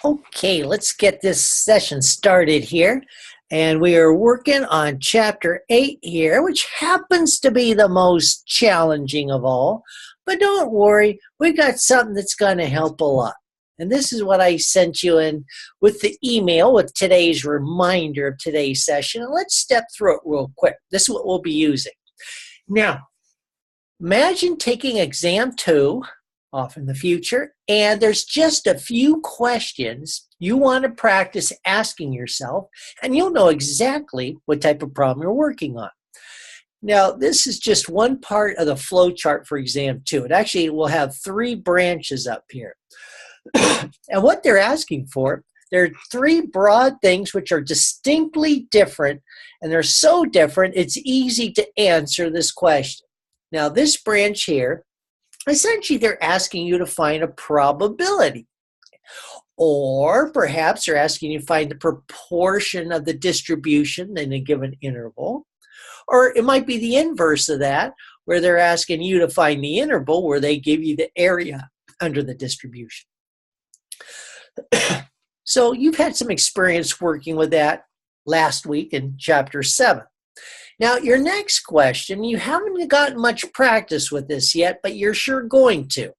Okay, let's get this session started here. And we are working on Chapter 8 here, which happens to be the most challenging of all. But don't worry, we've got something that's going to help a lot. And this is what I sent you in with the email with today's reminder of today's session. And let's step through it real quick. This is what we'll be using. Now, imagine taking exam 2 off in the future, and there's just a few questions you want to practice asking yourself, and you'll know exactly what type of problem you're working on. Now, this is just one part of the flow chart for exam 2. It actually will have 3 branches up here. And what they're asking for, there are 3 broad things which are distinctly different, and they're so different it's easy to answer this question. Now, this branch here, essentially they're asking you to find a probability. Or perhaps they're asking you to find the proportion of the distribution in a given interval. Or it might be the inverse of that, where they're asking you to find the interval where they give you the area under the distribution. So you've had some experience working with that last week in Chapter 7. Now, your next question, you haven't gotten much practice with this yet, but you're sure going to.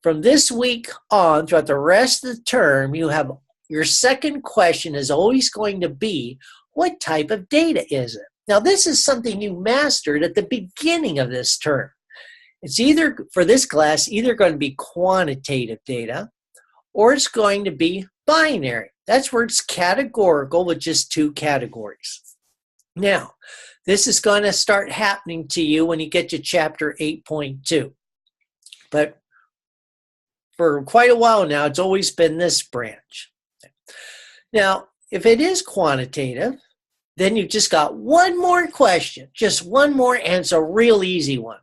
From this week on, throughout the rest of the term, you have your second question is always going to be, what type of data is it? Now, this is something you mastered at the beginning of this term. It's either, for this class, either going to be quantitative data, or it's going to be binary. That's where it's categorical with just 2 categories. Now, this is going to start happening to you when you get to Chapter 8.2. But for quite a while now, it's always been this branch. Now, if it is quantitative, then you've just got one more question, just one more, and it's a real easy one.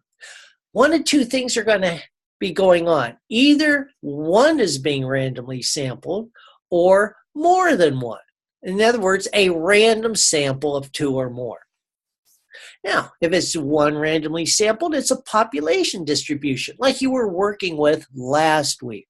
One of 2 things are going to be going on. Either one is being randomly sampled or more than one. In other words, a random sample of 2 or more. Now, if it's one randomly sampled, it's a population distribution, like you were working with last week.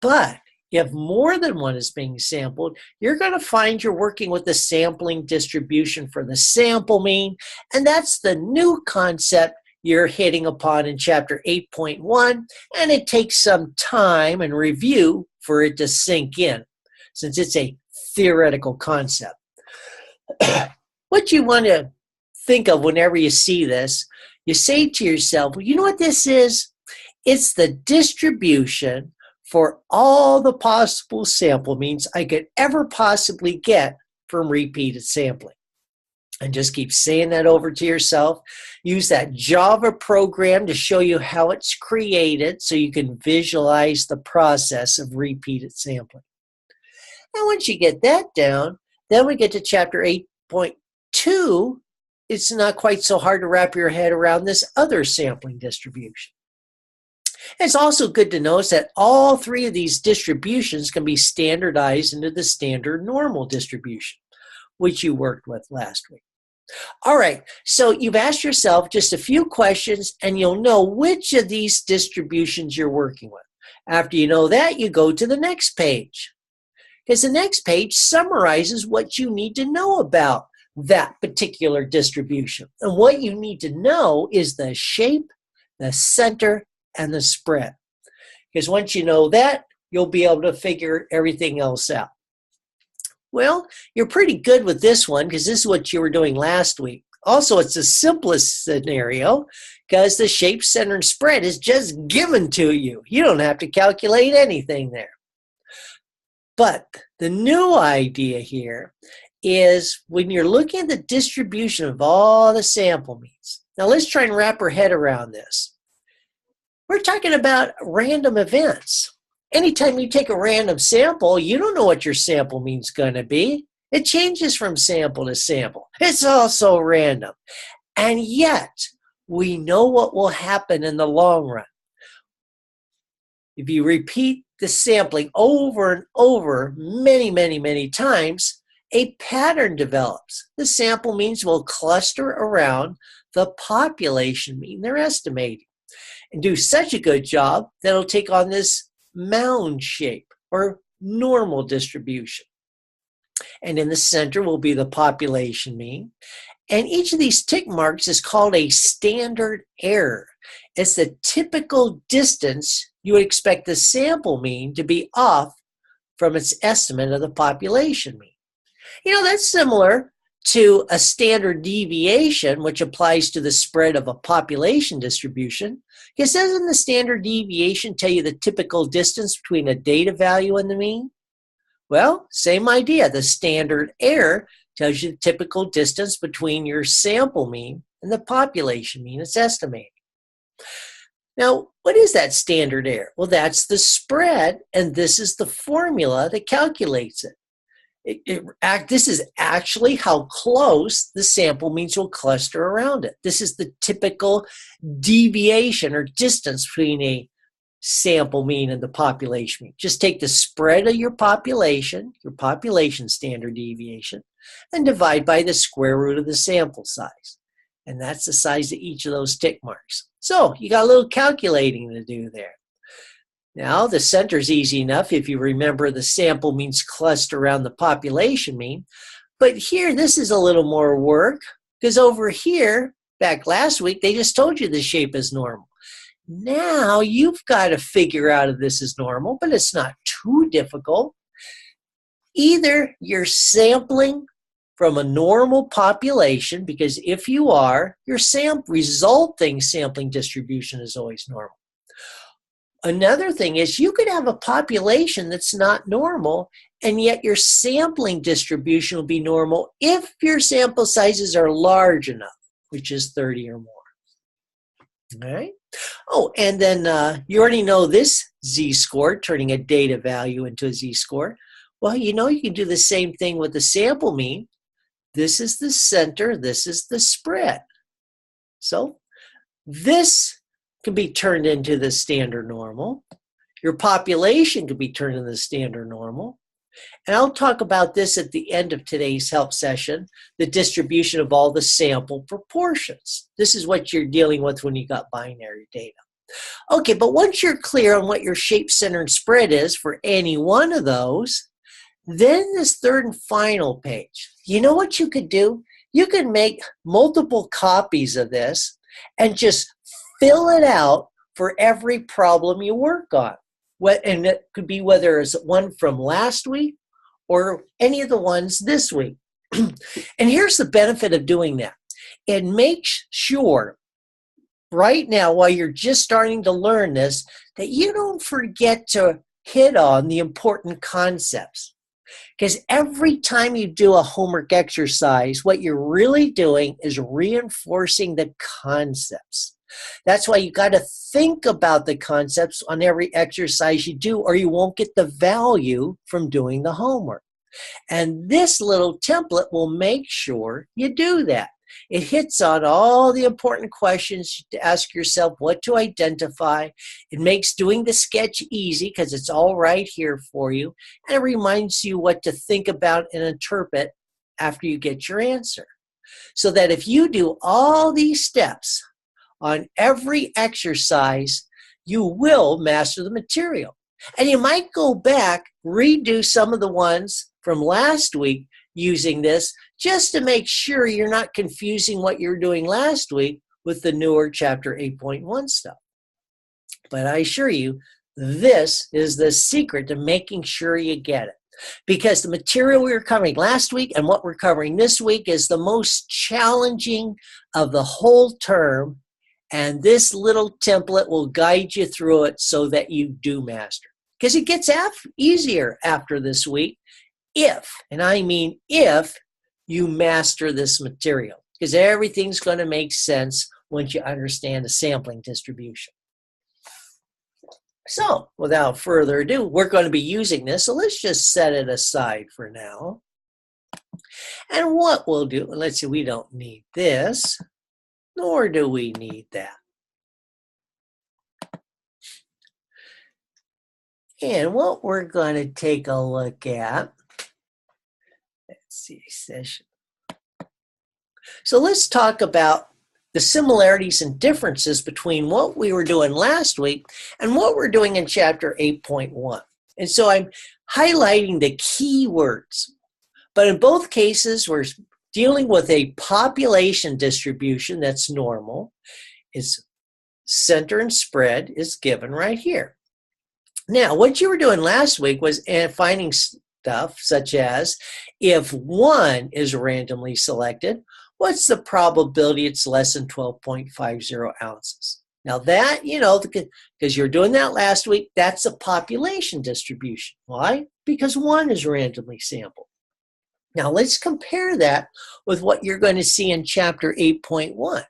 But if more than one is being sampled, you're going to find you're working with the sampling distribution for the sample mean, and that's the new concept you're hitting upon in Chapter 8.1, and it takes some time and review for it to sink in, since it's a theoretical concept. What you want to think of whenever you see this, you say to yourself, well, you know what this is? It's the distribution for all the possible sample means I could ever possibly get from repeated sampling. And just keep saying that over to yourself. Use that Java program to show you how it's created so you can visualize the process of repeated sampling. And once you get that down, then we get to Chapter 8.2. It's not quite so hard to wrap your head around this other sampling distribution. It's also good to notice that all 3 of these distributions can be standardized into the standard normal distribution, which you worked with last week. All right, so you've asked yourself just a few questions, and you'll know which of these distributions you're working with. After you know that, you go to the next page, because the next page summarizes what you need to know about that particular distribution. And what you need to know is the shape, the center, and the spread. Because once you know that, you'll be able to figure everything else out. Well, you're pretty good with this one because this is what you were doing last week. Also, it's the simplest scenario because the shape, center, and spread is just given to you. You don't have to calculate anything there. But the new idea here is when you're looking at the distribution of all the sample means. Now, let's try and wrap our head around this. We're talking about random events. Anytime you take a random sample, you don't know what your sample mean's going to be. It changes from sample to sample. It's also random. And yet, we know what will happen in the long run. If you repeat the sampling over and over many times, a pattern develops. The sample means will cluster around the population mean they're estimating and do such a good job that it'll take on this mound shape or normal distribution. And in the center will be the population mean. And each of these tick marks is called a standard error. It's the typical distance you would expect the sample mean to be off from its estimate of the population mean. You know, that's similar to a standard deviation, which applies to the spread of a population distribution. Because doesn't the standard deviation tell you the typical distance between a data value and the mean? Well, same idea. The standard error tells you the typical distance between your sample mean and the population mean it's estimating. Now, what is that standard error? Well, that's the spread, and this is the formula that calculates it. This is actually how close the sample means will cluster around it. This is the typical deviation or distance between a sample mean and the population mean. Just take the spread of your population standard deviation, and divide by the square root of the sample size. And that's the size of each of those tick marks. So you got a little calculating to do there. Now the center is easy enough if you remember the sample means cluster around the population mean. But here, this is a little more work, because over here, back last week, they just told you the shape is normal. Now you've got to figure out if this is normal, but it's not too difficult. Either you're sampling from a normal population, because if you are, your resulting sampling distribution is always normal. Another thing is you could have a population that's not normal, and yet your sampling distribution will be normal if your sample sizes are large enough, which is 30 or more. All right. Oh, and then you already know this z-score, turning a data value into a z-score. Well, you know you can do the same thing with the sample mean. This is the center, this is the spread. So this can be turned into the standard normal. Your population can be turned into the standard normal. And I'll talk about this at the end of today's help session, the distribution of all the sample proportions. This is what you're dealing with when you got binary data. Okay, but once you're clear on what your shape, center, and spread is for any one of those, then this third and final page, you know what you could do? You could make multiple copies of this and just fill it out for every problem you work on. And it could be whether it's one from last week or any of the ones this week. And here's the benefit of doing that. It makes sure right now, while you're just starting to learn this, that you don't forget to hit on the important concepts. Because every time you do a homework exercise, what you're really doing is reinforcing the concepts. That's why you got to think about the concepts on every exercise you do, or you won't get the value from doing the homework. And this little template will make sure you do that. It hits on all the important questions to ask yourself, what to identify. It makes doing the sketch easy because it's all right here for you. And it reminds you what to think about and interpret after you get your answer. So that if you do all these steps on every exercise, you will master the material. And you might go back, redo some of the ones from last week using this, just to make sure you're not confusing what you're doing last week with the newer chapter 8.1 stuff. But I assure you, this is the secret to making sure you get it. Because the material we were covering last week and what we're covering this week is the most challenging of the whole term. And this little template will guide you through it so that you do master. Because it gets easier after this week if, and I mean if, you master this material. Because everything's going to make sense once you understand the sampling distribution. So, without further ado, we're going to be using this. So let's just set it aside for now. And what we'll do, let's see, we don't need this. Nor do we need that. And what we're going to take a look at, let's see, session. So let's talk about the similarities and differences between what we were doing last week and what we're doing in chapter 8.1. And so I'm highlighting the key words. But in both cases, we're dealing with a population distribution that's normal. Its center and spread is given right here. Now, what you were doing last week was finding stuff such as, if 1 is randomly selected, what's the probability it's less than 12.50 ounces? Now that, because you're doing that last week, that's a population distribution. Why? Because 1 is randomly sampled. Now let's compare that with what you're going to see in chapter 8.1.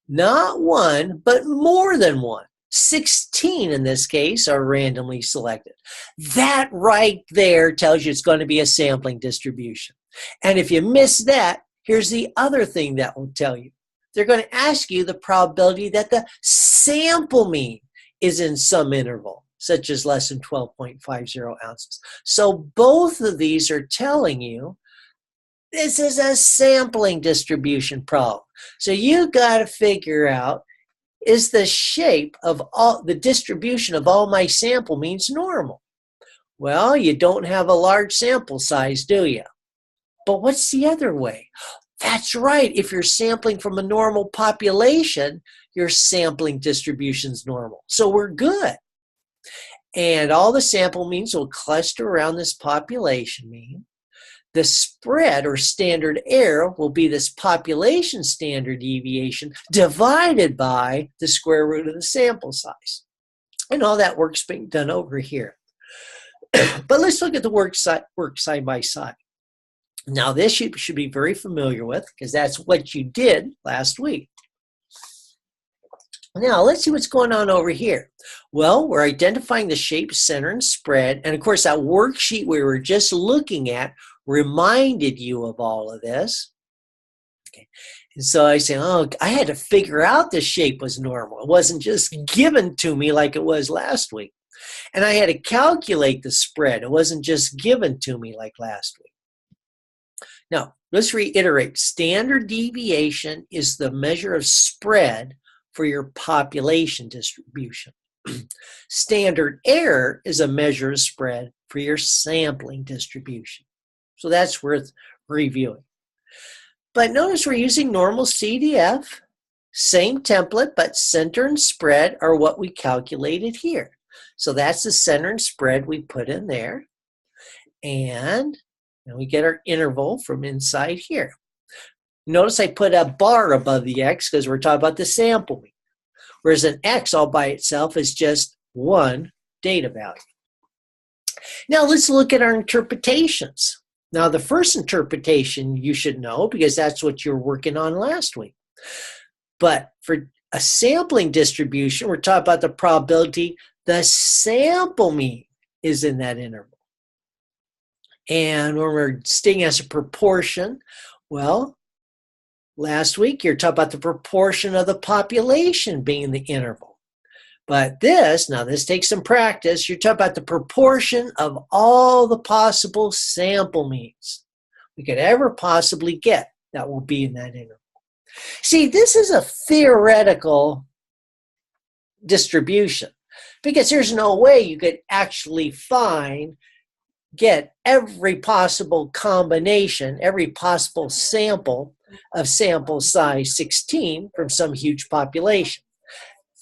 Not 1, but more than 1. 16 in this case are randomly selected. That right there tells you it's going to be a sampling distribution. And if you miss that, here's the other thing that will tell you. They're going to ask you the probability that the sample mean is in some interval, such as less than 12.50 ounces. So both of these are telling you this is a sampling distribution problem. So you got to figure out, is the shape of the distribution of all my sample means normal? Well, you don't have a large sample size, do you? But what's the other way? That's right. If you're sampling from a normal population, your sampling distribution's normal. So we're good. And all the sample means will cluster around this population mean. The spread or standard error will be this population standard deviation divided by the square root of the sample size. And all that work's being done over here. But let's look at the work side by side. Now this you should be very familiar with because that's what you did last week. Now let's see what's going on over here. Well, we're identifying the shape, center, and spread. And of course that worksheet we were just looking at reminded you of all of this. Okay. And so I say, oh, I had to figure out the shape was normal. It wasn't just given to me like it was last week. And I had to calculate the spread. It wasn't just given to me like last week. Now, let's reiterate. Standard deviation is the measure of spread for your population distribution. Standard error is a measure of spread for your sampling distribution. So that's worth reviewing. But notice we're using Normalcdf, same template, but center and spread are what we calculated here. So that's the center and spread we put in there. And we get our interval from inside here. Notice I put a bar above the x because we're talking about the sample mean. Whereas an x all by itself is just one data value. Now let's look at our interpretations. Now the first interpretation you should know because that's what you're working on last week. But for a sampling distribution, we're talking about the probability the sample mean is in that interval. And when we're stating as a proportion, well, last week you're talking about the proportion of the population being the interval. But this takes some practice. You're talking about the proportion of all the possible sample means we could ever possibly get that will be in that interval. See, this is a theoretical distribution because there's no way you could actually get every possible combination, every possible sample of sample size 16 from some huge population.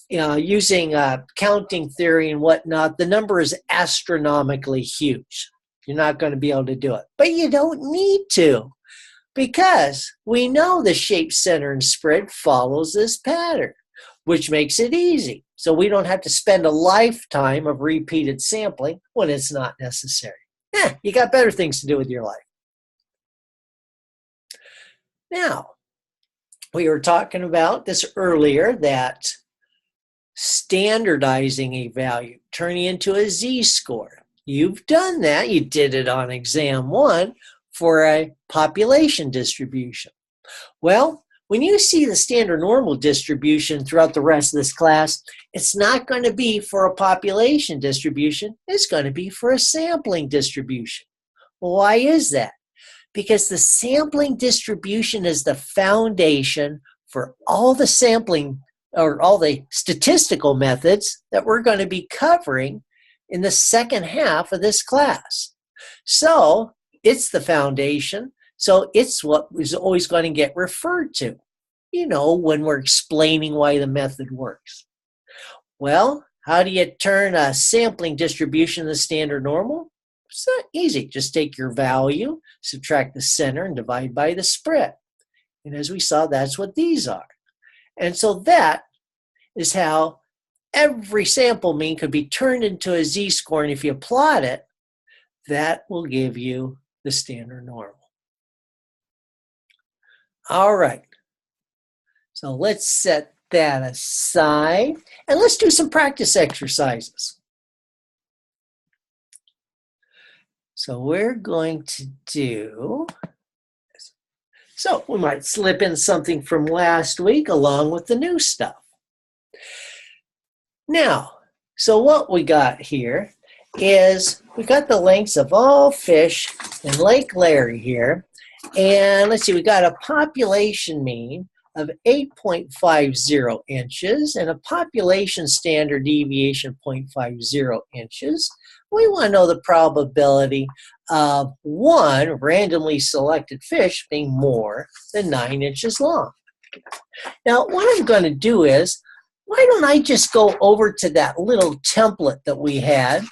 Using counting theory and whatnot, the number is astronomically huge. You're not going to be able to do it. But you don't need to because we know the shape, center, and spread follows this pattern, which makes it easy. So we don't have to spend a lifetime of repeated sampling when it's not necessary. You got better things to do with your life. Now, we were talking about this earlier, that standardizing a value, turning into a z-score. You've done that. You did it on exam 1 for a population distribution. Well, when you see the standard normal distribution throughout the rest of this class, it's not going to be for a population distribution. It's going to be for a sampling distribution. Well, why is that? Because the sampling distribution is the foundation for all the sampling or all the statistical methods that we're going to be covering in the second half of this class. So it's the foundation. So it's what is always going to get referred to, you know, when we're explaining why the method works. Well, how do you turn a sampling distribution to standard normal? It's not easy. Just take your value, subtract the center, and divide by the spread. And as we saw, that's what these are. And so that is how every sample mean could be turned into a z-score. And if you plot it, that will give you the standard normal. All right. So let's set that aside. And let's do some practice exercises. So we're going to do, so we might slip in something from last week along with the new stuff. Now, so what we got here is we got the lengths of all fish in Lake Larry here. And let's see, we got a population mean of 8.50 inches and a population standard deviation of 0.50 inches. We want to know the probability of one randomly selected fish being more than 9 inches long. Now, what I'm going to do is, why don't I just go over to that little template that we had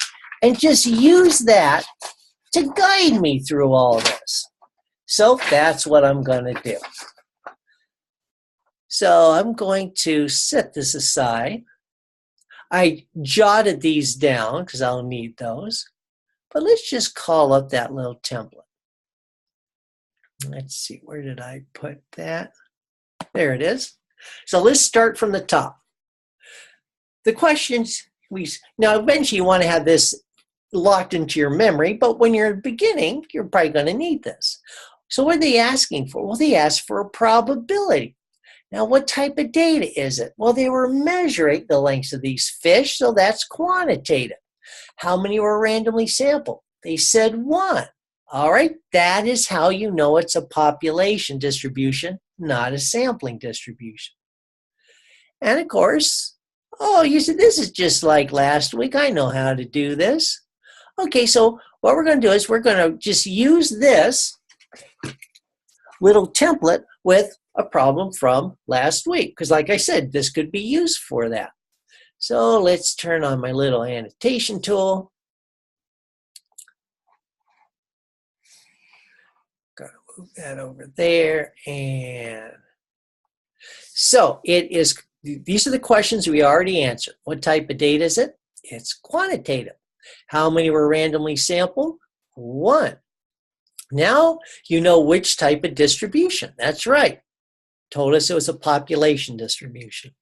and just use that to guide me through all this. So that's what I'm going to do. So I'm going to set this aside. I jotted these down because I'll need those. But let's just call up that little template. Let's see, where did I put that? There it is. So let's start from the top. The questions, now eventually you want to have this locked into your memory, but when you're beginning, you're probably going to need this. So what are they asking for? Well, they asked for a probability. Now, what type of data is it? Well, they were measuring the lengths of these fish, so that's quantitative. How many were randomly sampled? They said 1. All right, that is how you know it's a population distribution, not a sampling distribution. And of course, oh, you said this is just like last week. I know how to do this. Okay, so what we're going to do is we're going to just use this little template with a problem from last week, because like I said, this could be used for that. So let's turn on my little annotation tool. Gotta move that over there. And so it is, these are the questions we already answered. What type of data is it? It's quantitative. How many were randomly sampled? 1. Now you know which type of distribution. That's right. Told us it was a population distribution.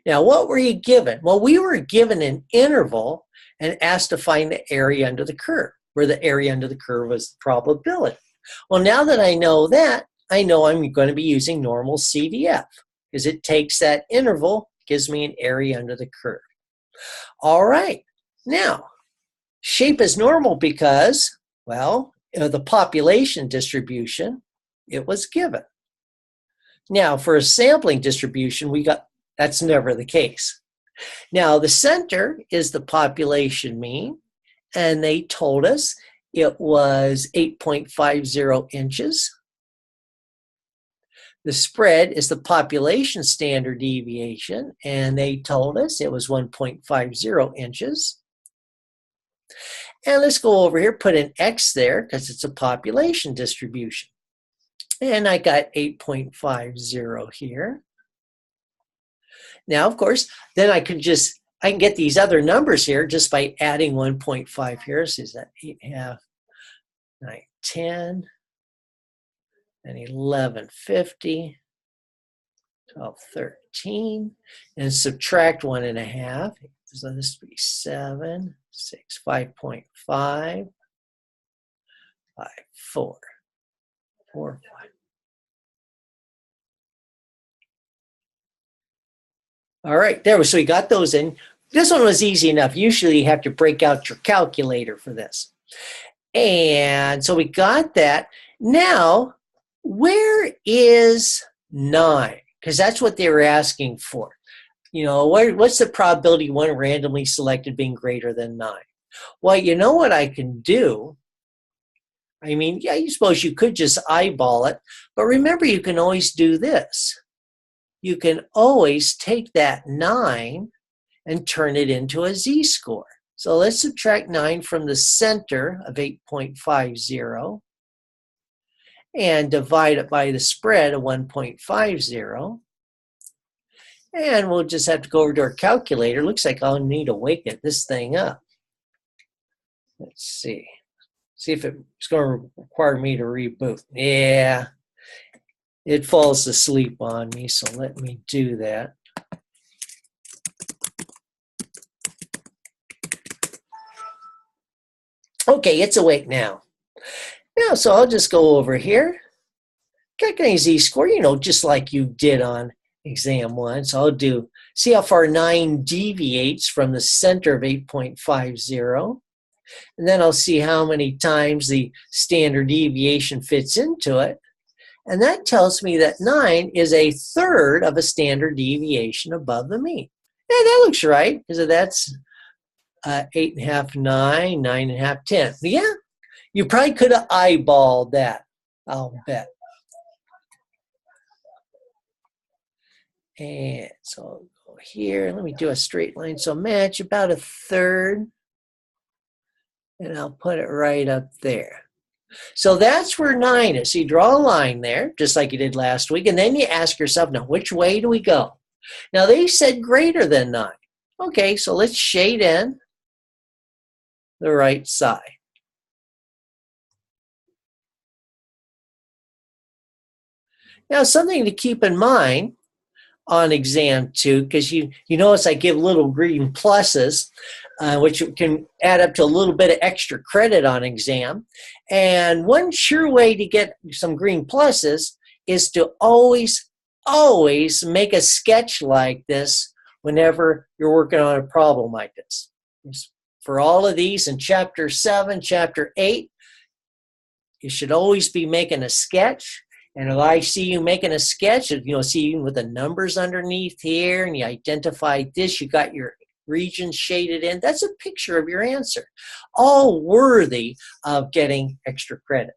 Now, what were you given? Well, we were given an interval and asked to find the area under the curve, where the area under the curve was the probability. Well, now that I know that, I know I'm going to be using Normalcdf, because it takes that interval, gives me an area under the curve. All right. Now, shape is normal because, well, the population distribution, it was given. Now, for a sampling distribution, that's never the case. Now, the center is the population mean, and they told us it was 8.50 inches. The spread is the population standard deviation, and they told us it was 1.50 inches. And let's go over here, put an X there, because it's a population distribution. And I got 8.50 here. Now, of course, then I can get these other numbers here just by adding 1.5 here. So is that 8.5, 9, 10, and 11.50, 12, 13, and subtract 1.5. So this would be 7, 6, 5.5, 5, 4, 4, 5. All right, there. So we got those in. This one was easy enough. Usually you have to break out your calculator for this. And so we got that. Now, where is 9? Because that's what they were asking for. You know, what's the probability of one randomly selected being greater than 9? Well, you know what I can do? I mean, yeah, you suppose you could just eyeball it, but remember, you can always do this. You can always take that 9 and turn it into a z-score. So let's subtract 9 from the center of 8.50 and divide it by the spread of 1.50. And we'll just have to go over to our calculator. Looks like I'll need to wake this thing up. Let's see. See if it's going to require me to reboot. Yeah, it falls asleep on me, so let me do that. Okay, it's awake now. Now, so I'll just go over here, calculate z-score, you know, just like you did on exam 1. So I'll do, see how far 9 deviates from the center of 8.50. And then I'll see how many times the standard deviation fits into it. And that tells me that 9 is a third of a standard deviation above the mean. Yeah, that looks right, because that's 8.5, 9, 9.5, 10. Yeah, you probably could have eyeballed that, I'll bet. And so I'll go here. Let me do a straight line. So match about a third. And I'll put it right up there. So that's where 9 is. So you draw a line there, just like you did last week. And then you ask yourself, now, which way do we go? Now, they said greater than 9. Okay, so let's shade in the right side. Now, something to keep in mind on exam 2, because you notice I give little green pluses, which can add up to a little bit of extra credit on exam. And one sure way to get some green pluses is to always make a sketch like this whenever you're working on a problem like this. For all of these in Chapter 7, Chapter 8, you should always be making a sketch. And if I see you making a sketch, see you with the numbers underneath here, and you identify this, you got your region shaded in, that's a picture of your answer. All worthy of getting extra credit.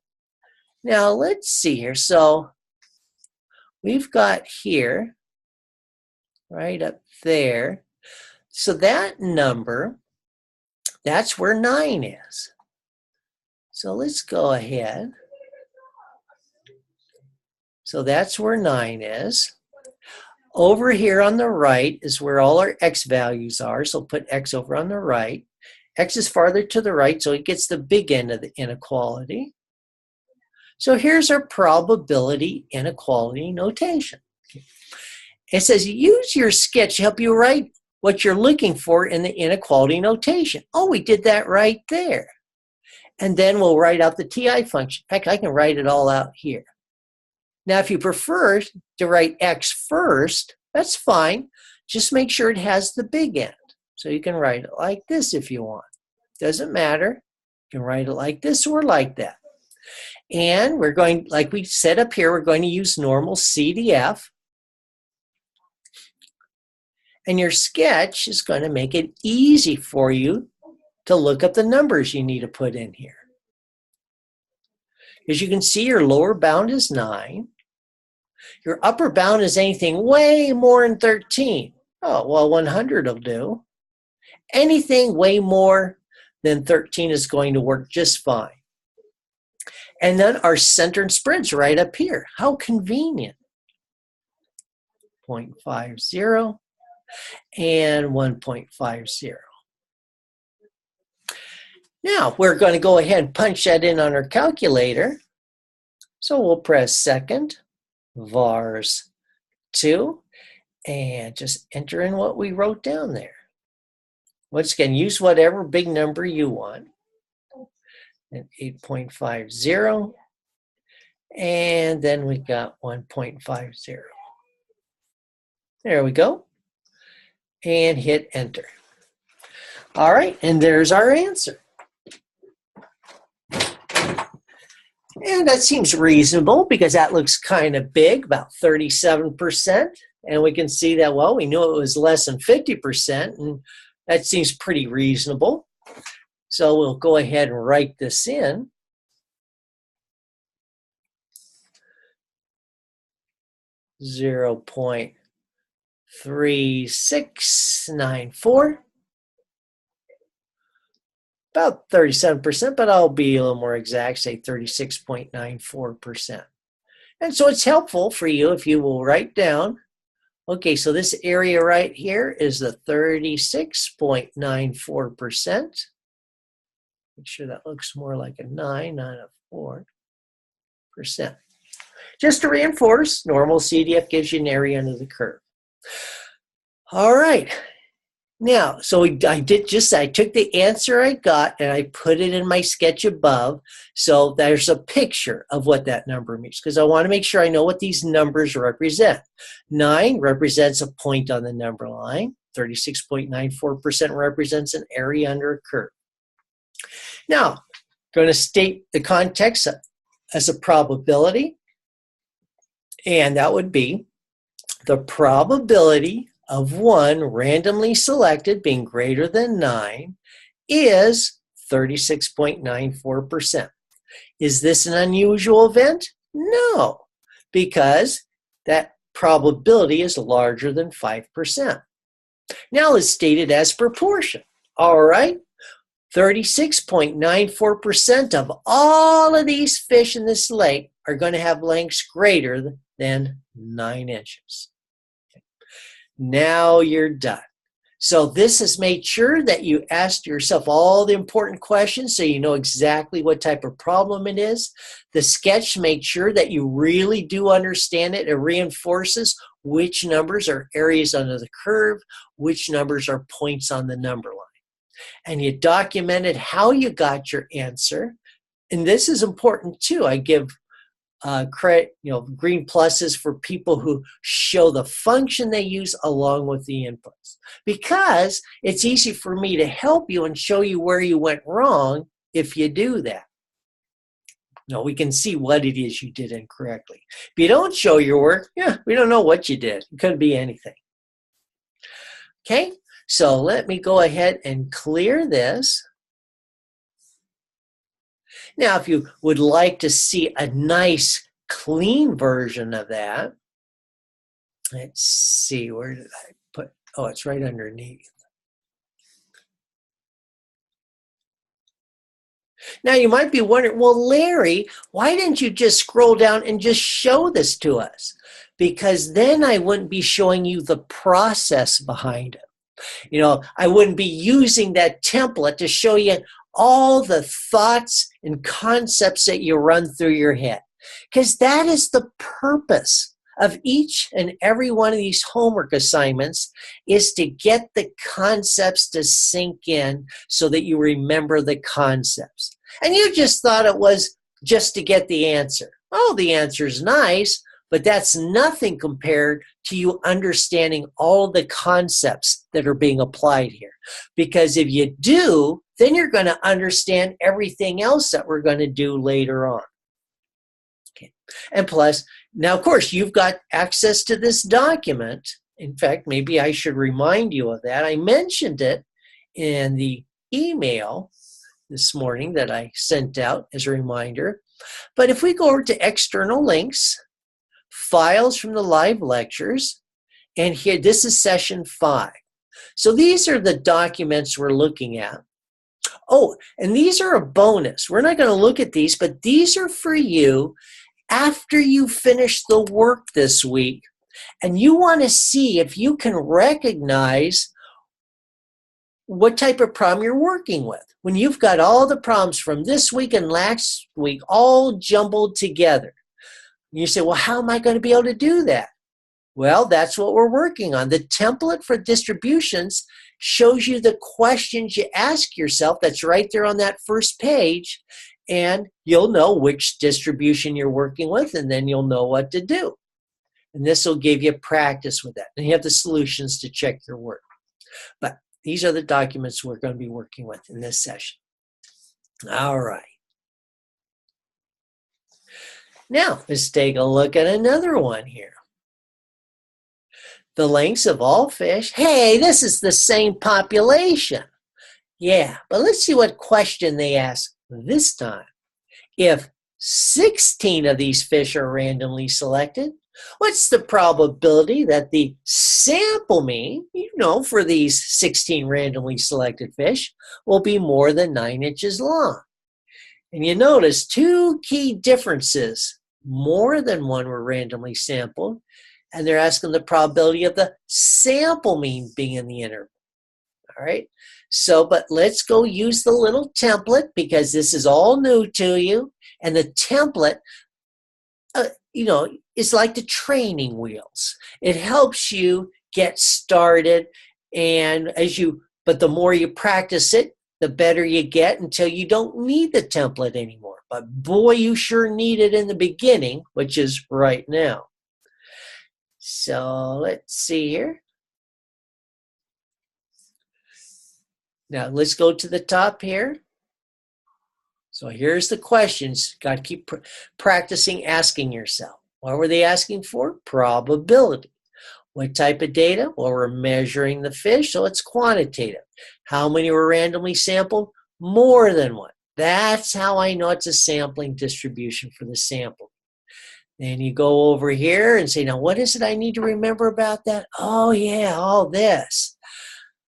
Now, let's see here. So we've got here, right up there. So that number, that's where 9 is. So let's go ahead. So that's where 9 is. Over here on the right is where all our x values are. So put x over on the right. X is farther to the right, so it gets the big end of the inequality. So here's our probability inequality notation. It says use your sketch to help you write what you're looking for in the inequality notation. Oh, we did that right there. And then we'll write out the TI function. In fact, I can write it all out here. Now, if you prefer to write x first, that's fine. Just make sure it has the big end. So you can write it like this if you want. Doesn't matter. You can write it like this or like that. And we're going, like we said up here, we're going to use Normalcdf. And your sketch is going to make it easy for you to look up the numbers you need to put in here. As you can see, your lower bound is 9. Your upper bound is anything way more than 13. Oh, well, 100 will do. Anything way more than 13 is going to work just fine. And then our center and spread's right up here. How convenient. 0.50 and 1.50. Now, we're going to go ahead and punch that in on our calculator. So we'll press second, vars 2, and just enter in what we wrote down there. Once again, use whatever big number you want. And 8.50, and then we got 1.50. There we go. And hit enter. All right, and there's our answer. And that seems reasonable because that looks kind of big, about 37%. And we can see that, well, we knew it was less than 50%, and that seems pretty reasonable. So we'll go ahead and write this in. 0.3694. About 37%, but I'll be a little more exact, say 36.94%. And so it's helpful for you if you will write down, okay, so this area right here is the 36.94%. Make sure that looks more like a 9, not a 4%. Just to reinforce, normal CDF gives you an area under the curve. All right. Now, so I took the answer I got and I put it in my sketch above. So there's a picture of what that number means, because I want to make sure I know what these numbers represent. 9 represents a point on the number line. 36.94% represents an area under a curve. Now, I'm going to state the context as a probability, and that would be the probability of one randomly selected being greater than 9 is 36.94%. Is this an unusual event? No, because that probability is larger than 5%. Now let's state it as proportion. All right, 36.94% of all of these fish in this lake are going to have lengths greater than 9 inches. Now you're done. So this has made sure that you asked yourself all the important questions so you know exactly what type of problem it is. The sketch made sure that you really do understand it. It reinforces which numbers are areas under the curve, which numbers are points on the number line. And you documented how you got your answer. And this is important too. I give credit, green pluses for people who show the function they use along with the inputs, because it's easy for me to help you and show you where you went wrong if you do that. No, we can see what it is you did incorrectly. If you don't show your work, we don't know what you did. It could be anything. Okay, so let me go ahead and clear this. Now, if you would like to see a nice, clean version of that, let's see, where did I put, oh, it's right underneath. Now, you might be wondering, well, Larry, why didn't you just scroll down and just show this to us? Because then I wouldn't be showing you the process behind it. I wouldn't be using that template to show you all the thoughts and concepts that you run through your head. Because that is the purpose of each and every one of these homework assignments, is to get the concepts to sink in so that you remember the concepts. And you just thought it was just to get the answer. Oh, the answer's nice, but that's nothing compared to you understanding all the concepts that are being applied here. Because if you do, then you're going to understand everything else that we're going to do later on. Okay. And plus, now of course, you've got access to this document. In fact, maybe I should remind you of that. I mentioned it in the email this morning that I sent out as a reminder. But if we go over to external links, files from the live lectures, and here, this is session 5. So these are the documents we're looking at. Oh, and these are a bonus. We're not going to look at these, but these are for you after you finish the work this week, and you want to see if you can recognize what type of problem you're working with. When you've got all the problems from this week and last week all jumbled together, you say, well, how am I going to be able to do that? Well, that's what we're working on. The template for distributions shows you the questions you ask yourself. That's right there on that first page. And you'll know which distribution you're working with, and then you'll know what to do. And this will give you practice with that. And you have the solutions to check your work. But these are the documents we're going to be working with in this session. All right. Now, let's take a look at another one here. The lengths of all fish. Hey, this is the same population. Yeah, but let's see what question they ask this time. If 16 of these fish are randomly selected, what's the probability that the sample mean, for these 16 randomly selected fish will be more than 9 inches long? And you notice two key differences. More than one were randomly sampled, and they're asking the probability of the sample mean being in the interval. All right, so but let's go use the little template because this is all new to you. And the template, is like the training wheels. It helps you get started, and but the more you practice it, the better you get until you don't need the template anymore. But boy, you sure need it in the beginning, which is right now. So let's see here. Now let's go to the top here. So here's the questions. Got to keep practicing asking yourself. What were they asking for? Probability. What type of data? Well, we're measuring the fish, so it's quantitative. How many were randomly sampled? More than one. That's how I know it's a sampling distribution for the sample. Then you go over here and say, now what is it I need to remember about that? Oh yeah, all this.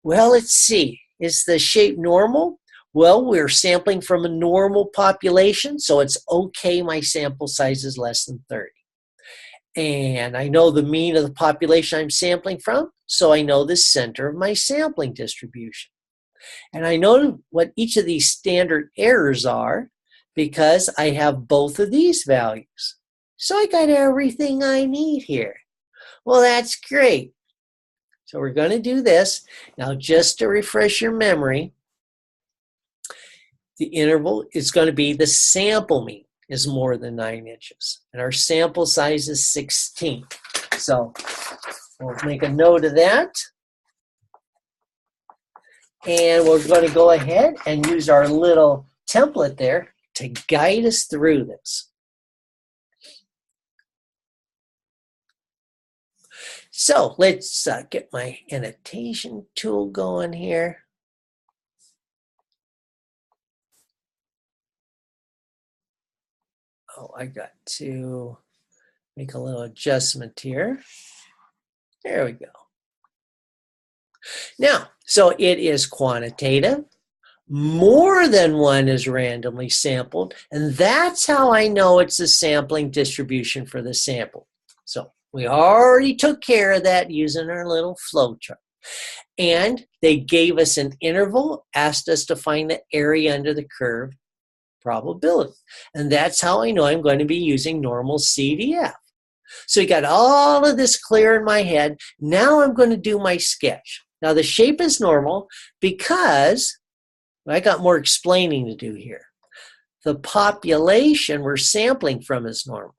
Well, let's see. Is the shape normal? Well, we're sampling from a normal population, so it's okay my sample size is less than 30. And I know the mean of the population I'm sampling from, so I know the center of my sampling distribution. And I know what each of these standard errors are because I have both of these values. So I got everything I need here. Well, that's great. So we're going to do this. Now, just to refresh your memory, the interval is going to be the sample mean is more than 9 inches. And our sample size is 16. So we'll make a note of that. And we're going to go ahead and use our little template there to guide us through this. So let's get my annotation tool going here. Oh, I got to make a little adjustment here. There we go. Now, so it is quantitative. More than one is randomly sampled, and that's how I know it's a sampling distribution for the sample. So we already took care of that using our little flow chart. And they gave us an interval, asked us to find the area under the curve probability. And that's how I know I'm going to be using Normalcdf. So you got all of this clear in my head. Now I'm going to do my sketch. Now the shape is normal because I got more explaining to do here. The population we're sampling from is normal.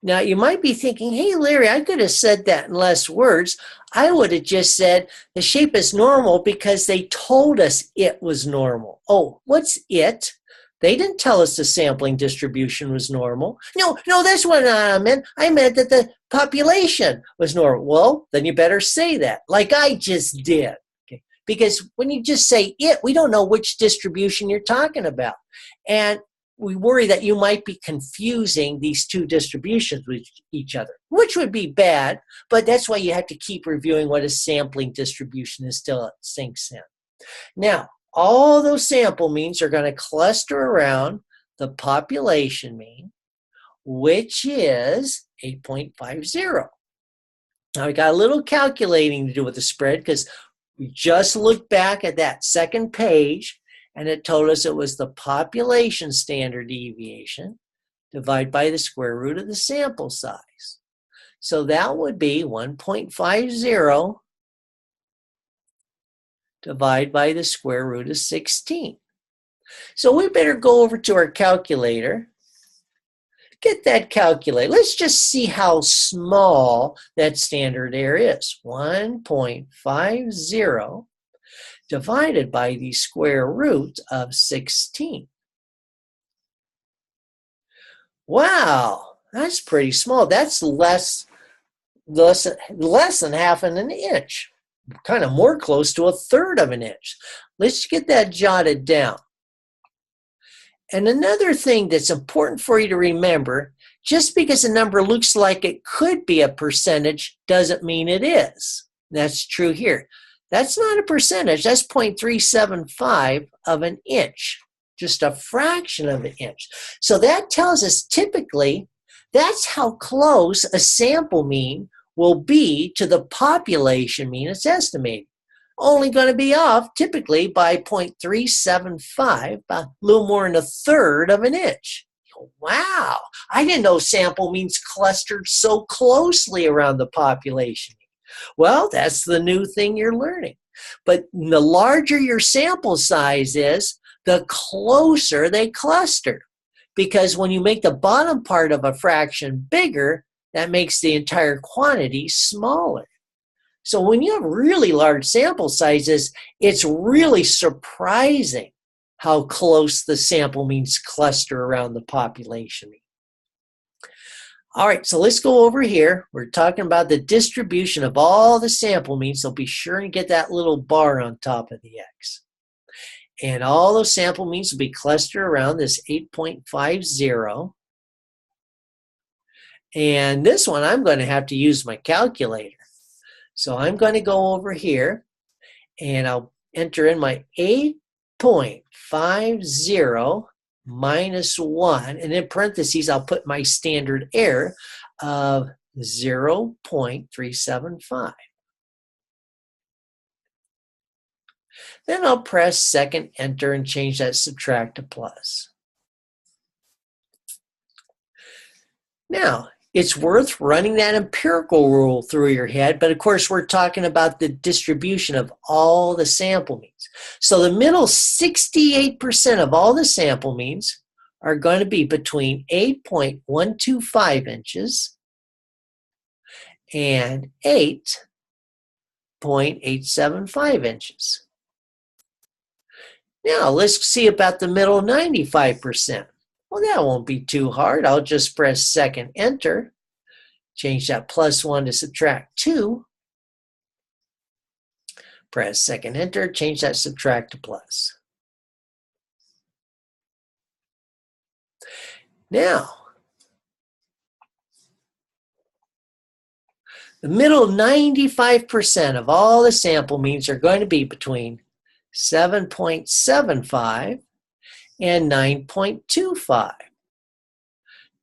Now, you might be thinking, hey, Larry, I could have said that in less words. I would have just said the shape is normal because they told us it was normal. Oh, what's it? They didn't tell us the sampling distribution was normal. No, that's what I meant. I meant that the population was normal. Well, then you better say that, like I just did. Okay? Because when you just say it, we don't know which distribution you're talking about. And we worry that you might be confusing these two distributions with each other, which would be bad, but that's why you have to keep reviewing what a sampling distribution is till it sinks in. Now, all those sample means are going to cluster around the population mean, which is 8.50. Now, we got a little calculating to do with the spread because we just looked back at that second page and it told us it was the population standard deviation divided by the square root of the sample size. So that would be 1.50 divided by the square root of 16. So we better go over to our calculator get that calculated. Let's just see how small that standard error is. 1.50 divided by the square root of 16. Wow, that's pretty small. That's less than half an inch, kind of more close to 1/3 of an inch. Let's get that jotted down. And another thing that's important for you to remember, just because a number looks like it could be a percentage doesn't mean it is. That's true here. That's not a percentage. That's 0.375 of an inch, just a fraction of an inch. So that tells us typically that's how close a sample mean will be to the population mean it's estimated. Only going to be off typically by 0.375, a little more than 1/3 of an inch. Wow, I didn't know sample means clustered so closely around the population. Well, that's the new thing you're learning. But the larger your sample size is, the closer they cluster. Because when you make the bottom part of a fraction bigger, that makes the entire quantity smaller. So when you have really large sample sizes, it's really surprising how close the sample means cluster around the population mean. All right, so let's go over here. We're talking about the distribution of all the sample means, so be sure and get that little bar on top of the X. And all those sample means will be clustered around this 8.50. And this one, I'm going to have to use my calculator. So I'm going to go over here, and I'll enter in my 8.50 minus 1, and in parentheses, I'll put my standard error of 0.375. Then I'll press second enter and change that subtract to plus. Now, it's worth running that empirical rule through your head, but of course we're talking about the distribution of all the sample means. So the middle 68% of all the sample means are going to be between 8.125 inches and 8.875 inches. Now let's see about the middle 95%. Well, that won't be too hard. I'll just press second enter, change that +1 to subtract 2, press second enter, change that subtract to plus. Now, the middle 95% of all the sample means are going to be between 7.75 and 9.25.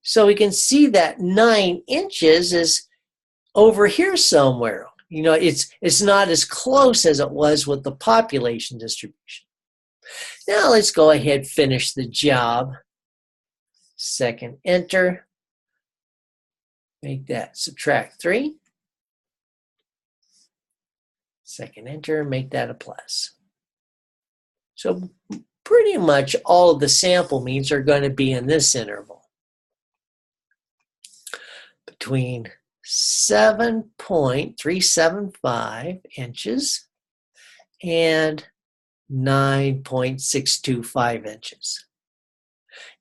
So we can see that 9 inches is over here somewhere. You know, it's not as close as it was with the population distribution. Now let's go ahead and finish the job. Second enter. Make that subtract 3. Second enter, make that a plus. So pretty much all of the sample means are going to be in this interval, between 7.375 inches and 9.625 inches.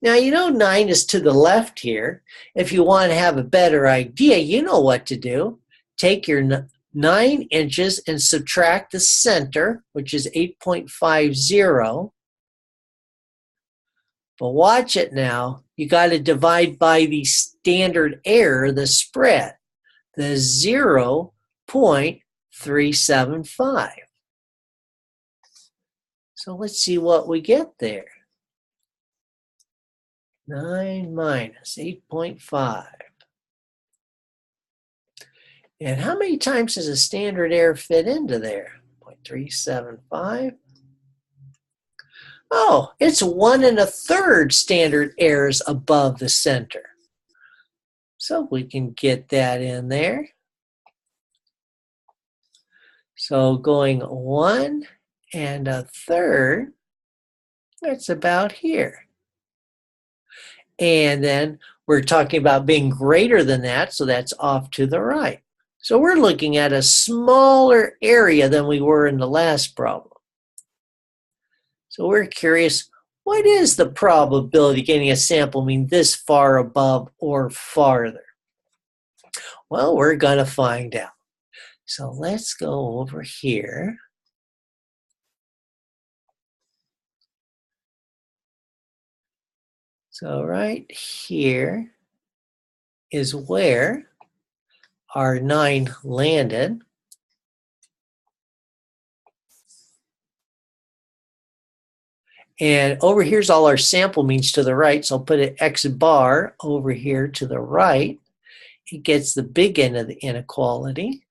Now, you know 9 is to the left here. If you want to have a better idea, you know what to do. Take your 9 inches and subtract the center, which is 8.50. But watch it now. You got to divide by the standard error, the spread, the 0.375. So let's see what we get there. 9 minus 8.5. And how many times does a standard error fit into there? 0.375. Oh, it's 1 1/3 standard errors above the center. So we can get that in there. So going 1 1/3, that's about here. And then We're talking about being greater than that, so that's off to the right. So we're looking at a smaller area than we were in the last problem. So we're curious, what is the probability of getting a sample mean this far above or farther? Well, we're going to find out. So let's go over here. So right here is where our 9 landed. And over here's all our sample means to the right. So I'll put an X bar over here to the right. It gets the big end of the inequality.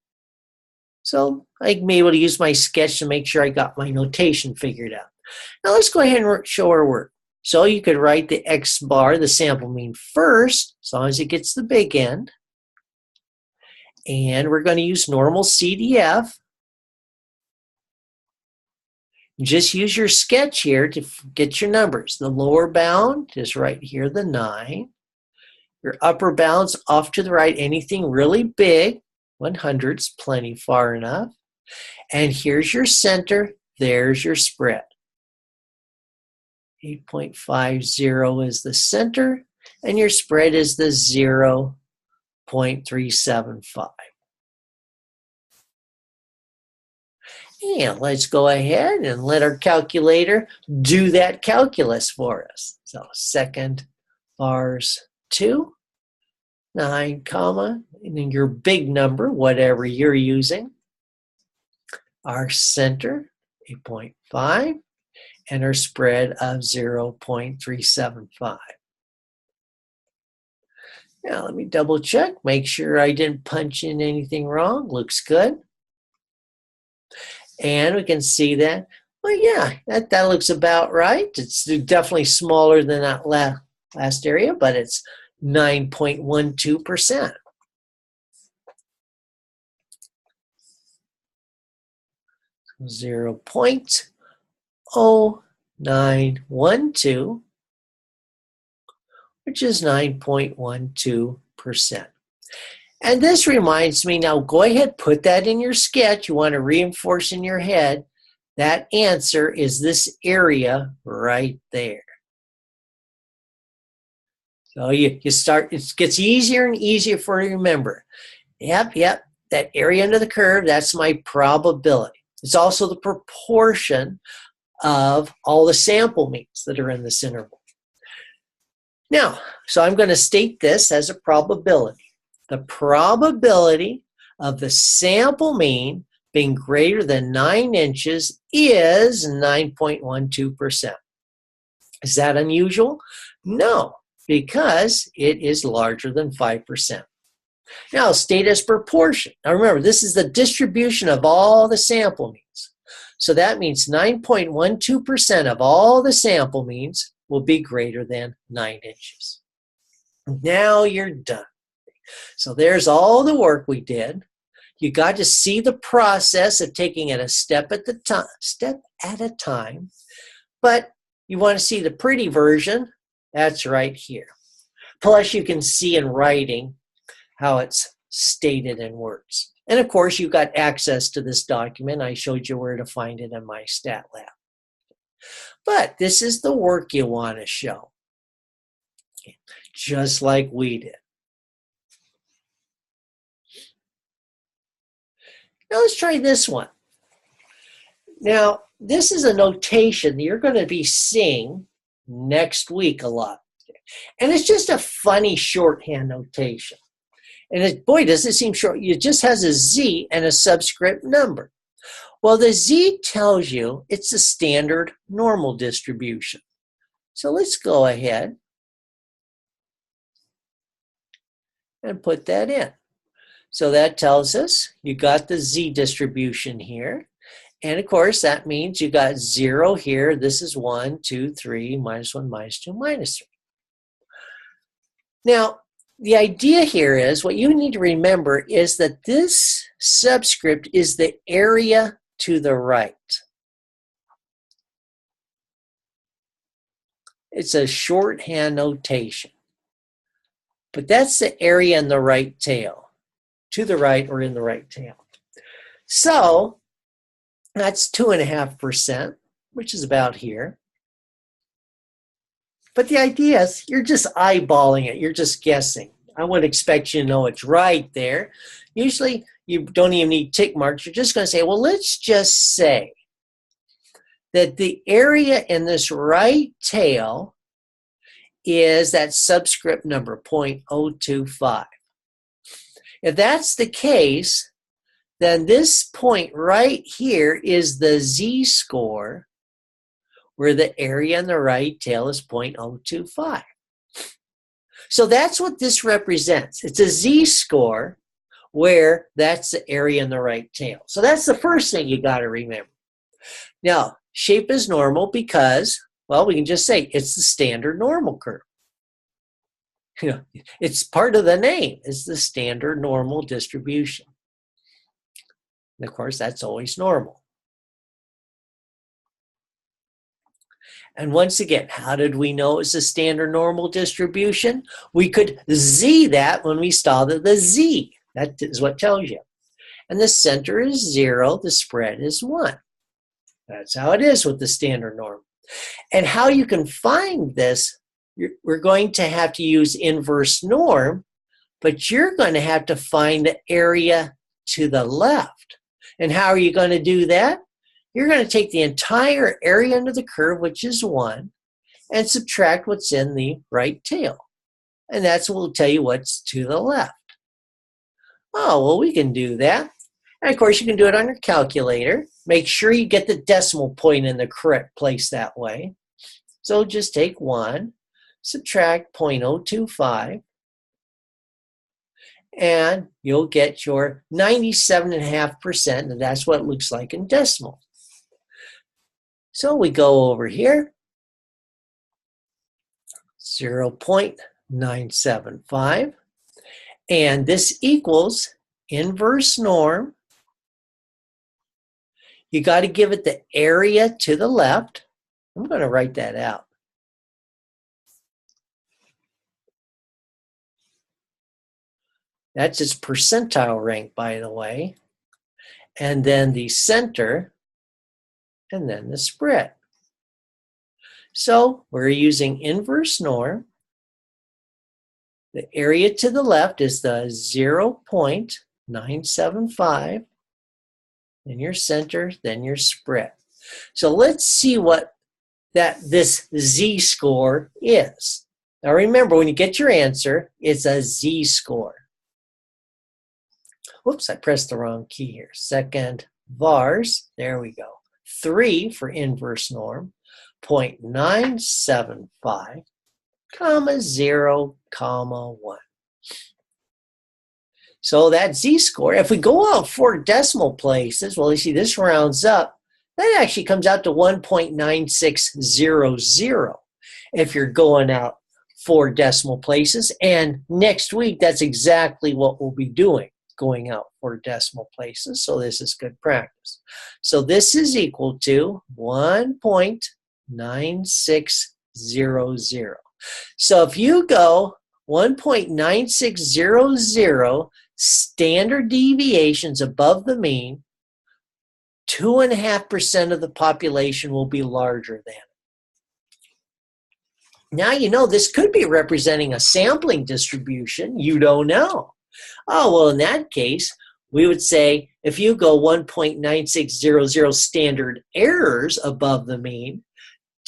So I'm able to use my sketch to make sure I got my notation figured out. Now let's go ahead and show our work. So you could write the X bar, the sample mean first, as long as it gets the big end. And we're going to use Normalcdf. Just use your sketch here to get your numbers. The lower bound is right here, the 9. Your upper bound's off to the right, anything really big, 100's plenty far enough. And here's your center, there's your spread. 8.50 is the center, and your spread is the 0.375. And let's go ahead and let our calculator do that calculus for us. So second bars 2, 9 comma, and then your big number, whatever you're using. Our center, 8.5, and our spread of 0.375. Now let me double check, make sure I didn't punch in anything wrong. Looks good. And we can see that, well, yeah, that looks about right. It's definitely smaller than that last area, but it's 9.12%. So 0.0912, which is 9.12%. And this reminds me, now go ahead, put that in your sketch. You want to reinforce in your head. That answer is this area right there. So you start, it gets easier and easier for you to remember. Yep, that area under the curve, that's my probability. It's also the proportion of all the sample means that are in this interval. Now, so I'm going to state this as a probability. The probability of the sample mean being greater than 9 inches is 9.12%. Is that unusual? No, because it is larger than 5%. Now, state as proportion. Now remember, this is the distribution of all the sample means. So that means 9.12% of all the sample means will be greater than 9 inches. Now you're done. So there's all the work we did. You got to see the process of taking it a step at a time. But you want to see the pretty version, that's right here. Plus you can see in writing how it's stated in words. And of course you've got access to this document. I showed you where to find it in my stat lab. But this is the work you want to show. Just like we did. Now let's try this one. Now, this is a notation that you're going to be seeing next week a lot. And it's just a funny shorthand notation. And boy, does it seem short. It just has a Z and a subscript number. Well, the Z tells you it's a standard normal distribution. So let's go ahead and put that in. So that tells us you got the Z distribution here. And of course, that means you got 0 here. This is 1, 2, 3, minus 1, minus 2, minus 3. Now, the idea here is, what you need to remember is that this subscript is the area to the right. It's a shorthand notation. But that's the area in the right tail, to the right or in the right tail. So that's 2.5%, which is about here. But the idea is you're just eyeballing it. You're just guessing. I wouldn't expect you to know it's right there. Usually you don't even need tick marks. You're just going to say, well, let's just say that the area in this right tail is that subscript number, 0.025. If that's the case, then this point right here is the z-score, where the area in the right tail is 0.025. So that's what this represents. It's a z-score where that's the area in the right tail. So that's the first thing you got to remember. Now, shape is normal because, well, we can just say it's the standard normal curve. You know, it's part of the name. It's the standard normal distribution. And of course, that's always normal. And once again, how did we know it's a standard normal distribution? We could z that when we saw the z. That is what tells you. And the center is 0, the spread is 1. That's how it is with the standard norm. And how you can find this, we're going to have to use inverse norm, but you're going to have to find the area to the left. And how are you going to do that? You're going to take the entire area under the curve, which is 1, and subtract what's in the right tail. And that's what will tell you what's to the left. Oh, well, we can do that. And of course, you can do it on your calculator. Make sure you get the decimal point in the correct place that way. So just take 1, subtract 0.025, and you'll get your 97.5%, and that's what it looks like in decimal. So we go over here, 0.975, and this equals inverse norm. You got to give it the area to the left. I'm going to write that out. That's its percentile rank, by the way. And then the center, and then the spread. So we're using inverse norm. The area to the left is the 0.975. Then your center, then your spread. So let's see what this z-score is. Now remember, when you get your answer, it's a z-score. Whoops, I pressed the wrong key here. Second vars, there we go. 3 for inverse norm, 0.975, comma 0, comma 1. So that z-score, if we go out 4 decimal places, well, you see this rounds up, that actually comes out to 1.9600 if you're going out 4 decimal places. And next week, that's exactly what we'll be doing, going out 4 decimal places. So this is good practice. So this is equal to 1.9600. So if you go 1.9600 standard deviations above the mean, 2.5% of the population will be larger than. Now you know this could be representing a sampling distribution. You don't know. Oh, well, in that case, we would say if you go 1.9600 standard errors above the mean,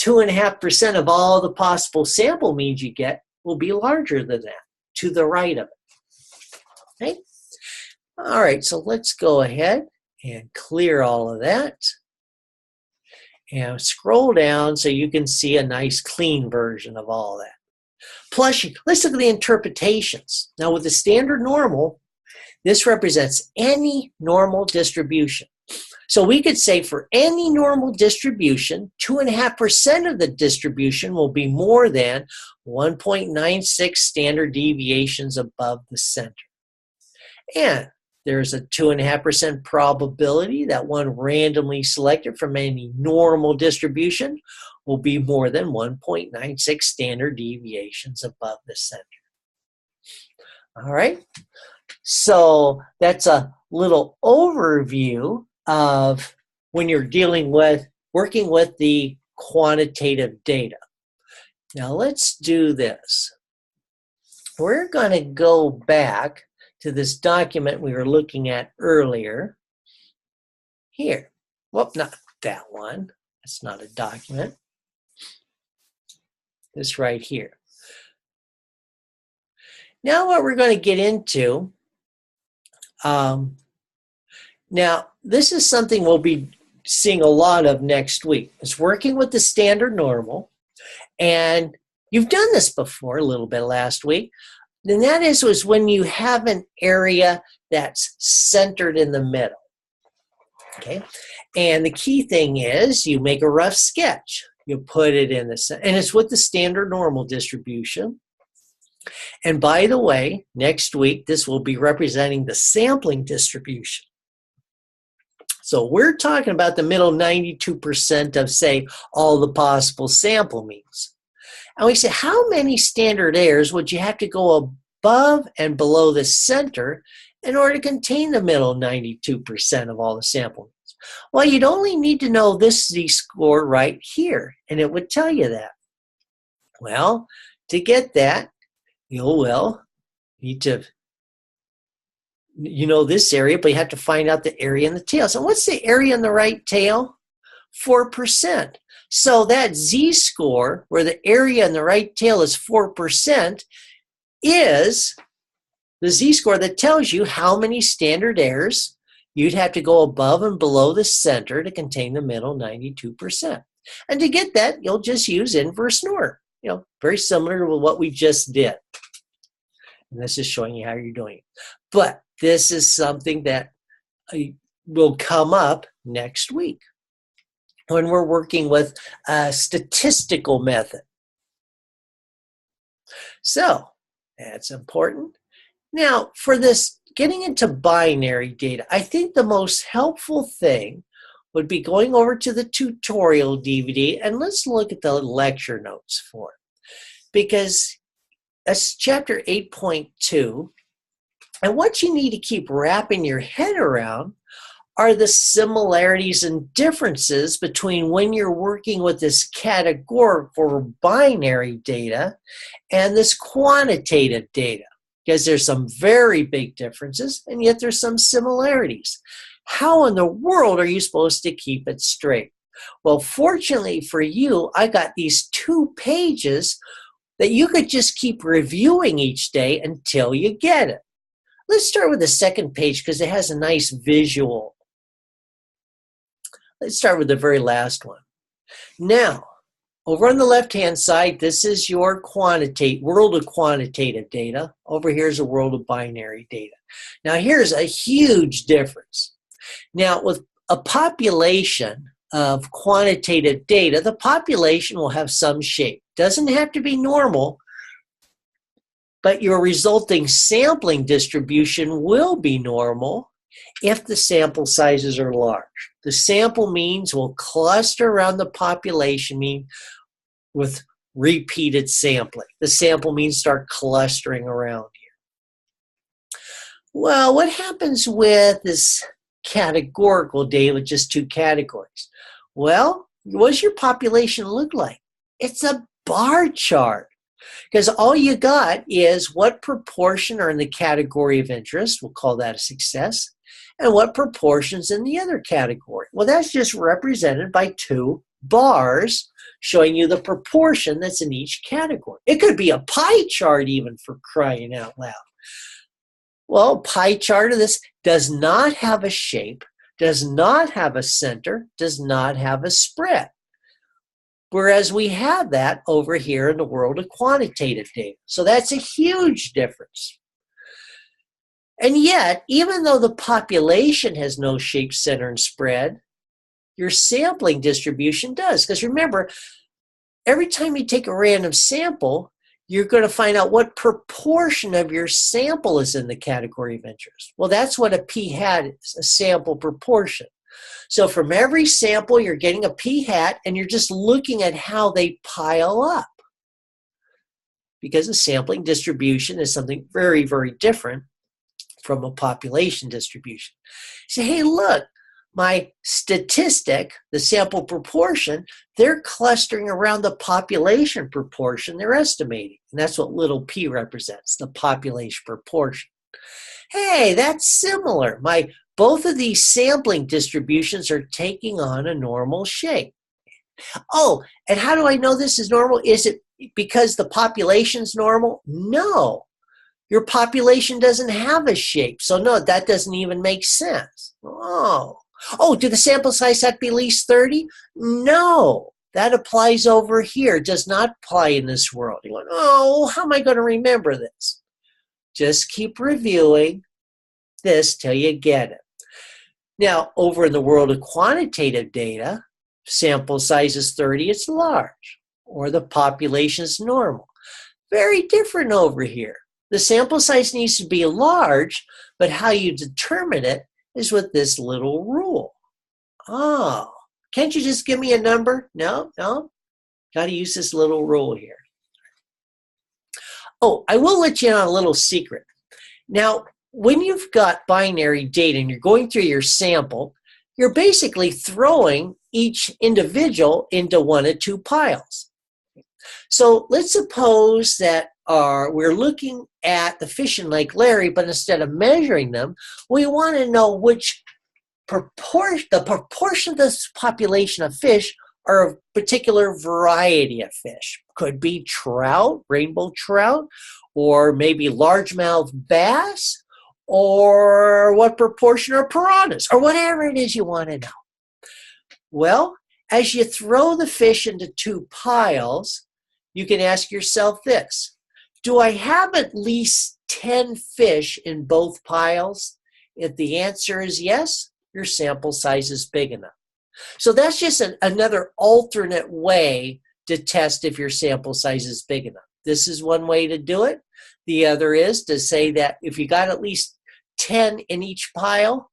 2.5% of all the possible sample means you get will be larger than that, to the right of it. Okay? All right, so let's go ahead and clear all of that. And scroll down so you can see a nice clean version of all that. Plus, let's look at the interpretations. Now, with the standard normal, this represents any normal distribution. So we could say for any normal distribution, 2.5% of the distribution will be more than 1.96 standard deviations above the center. And there's a 2.5% probability that one randomly selected from any normal distribution will be more than 1.96 standard deviations above the center. All right. So that's a little overview of when you're working with the quantitative data. Now let's do this. We're going to go back to this document we were looking at earlier. Here. Whoop, not that one. That's not a document. This right here. Now what we're going to get into, now this is something we'll be seeing a lot of next week. It's working with the standard normal. And you've done this before a little bit last week. And that was when you have an area that's centered in the middle. Okay. And the key thing is you make a rough sketch. You put it in the center. And it's with the standard normal distribution. And by the way, next week, this will be representing the sampling distribution. So we're talking about the middle 92% of, say, all the possible sample means. And we say, how many standard errors would you have to go above and below the center in order to contain the middle 92% of all the sample means? Well, you'd only need to know this z-score right here, and it would tell you that. Well, to get that, you need to, this area, but you have to find out the area in the tail. So what's the area in the right tail? 4%. So that z-score, where the area in the right tail is 4%, is the z-score that tells you how many standard errors you'd have to go above and below the center to contain the middle 92%. And to get that, you'll just use inverse norm. Very similar to what we just did. And this is showing you how you're doing it. But this is something that will come up next week when we're working with a statistical method. So that's important. Now, for this, getting into binary data, I think the most helpful thing would be going over to the tutorial DVD and let's look at the lecture notes for it. Because that's chapter 8.2. And what you need to keep wrapping your head around are the similarities and differences between when you're working with this categorical or binary data and this quantitative data. Because there's some very big differences, and yet there's some similarities. How in the world are you supposed to keep it straight? Well, fortunately for you, I got these 2 pages that you could just keep reviewing each day until you get it. Let's start with the second page because it has a nice visual. Let's start with the very last one. Now, over on the left-hand side, this is your world of quantitative data. Over here is a world of binary data. Now, here's a huge difference. Now, with a population of quantitative data, the population will have some shape. Doesn't have to be normal, but your resulting sampling distribution will be normal if the sample sizes are large. The sample means will cluster around the population mean with repeated sampling. The sample means start clustering around here. Well, what happens with this categorical data with just 2 categories? Well, what does your population look like? It's a bar chart. Because all you got is what proportion are in the category of interest, we'll call that a success, and what proportions in the other category. Well, that's just represented by 2 bars showing you the proportion that's in each category. It could be a pie chart even, for crying out loud. Well, pie chart of this does not have a shape, does not have a center, does not have a spread. Whereas we have that over here in the world of quantitative data. So that's a huge difference. And yet, even though the population has no shape, center, and spread, your sampling distribution does. Because remember, every time you take a random sample, you're going to find out what proportion of your sample is in the category of interest. Well, that's what a p-hat is, a sample proportion. So from every sample, you're getting a p-hat, and you're just looking at how they pile up. because a sampling distribution is something very, very different from a population distribution. You say, hey, look, my statistic, the sample proportion, they're clustering around the population proportion they're estimating. And that's what little p represents, the population proportion. Hey, that's similar. Both of these sampling distributions are taking on a normal shape. Oh, and how do I know this is normal? Is it because the population's normal? No. Your population doesn't have a shape. So no, that doesn't even make sense. Oh, do the sample size have to be at least 30? No. That applies over here. It does not apply in this world. You went, oh, how am I going to remember this? Just keep reviewing this till you get it. Now, over in the world of quantitative data, sample size is 30, it's large, or the population is normal. Very different over here. The sample size needs to be large, but how you determine it is with this little rule. Oh, can't you just give me a number? No. Got to use this little rule here. Oh, I will let you in on a little secret. Now, when you've got binary data and you're going through your sample, you're basically throwing each individual into one of two piles. So let's suppose that we're looking at the fish in Lake Larry, but instead of measuring them, we want to know which the proportion of this population of fish are a particular variety of fish. Could be trout, rainbow trout, or maybe largemouth bass, or what proportion are piranhas, or whatever it is you want to know. Well, as you throw the fish into two piles, you can ask yourself this: do I have at least 10 fish in both piles? If the answer is yes, your sample size is big enough. So that's just another alternate way to test if your sample size is big enough. This is one way to do it. The other is to say that if you got at least 10 in each pile,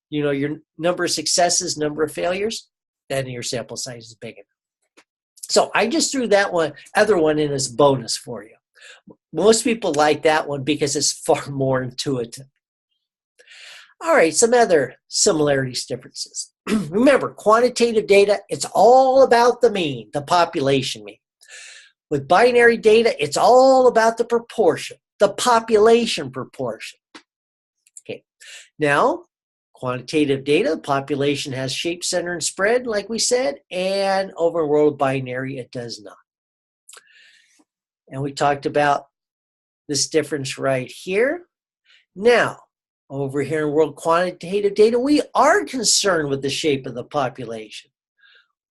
you know, your number of successes, number of failures, then your sample size is big enough. So I just threw that other one in as bonus for you. Most people like that one because it's far more intuitive. All right, some other similarities, differences. Remember, quantitative data, it's all about the mean, the population mean. With binary data, it's all about the proportion, the population proportion. Okay, now, quantitative data, the population has shape, center, and spread, like we said, and over in world binary, it does not. And we talked about this difference right here. Now, over here in world quantitative data, we are concerned with the shape of the population.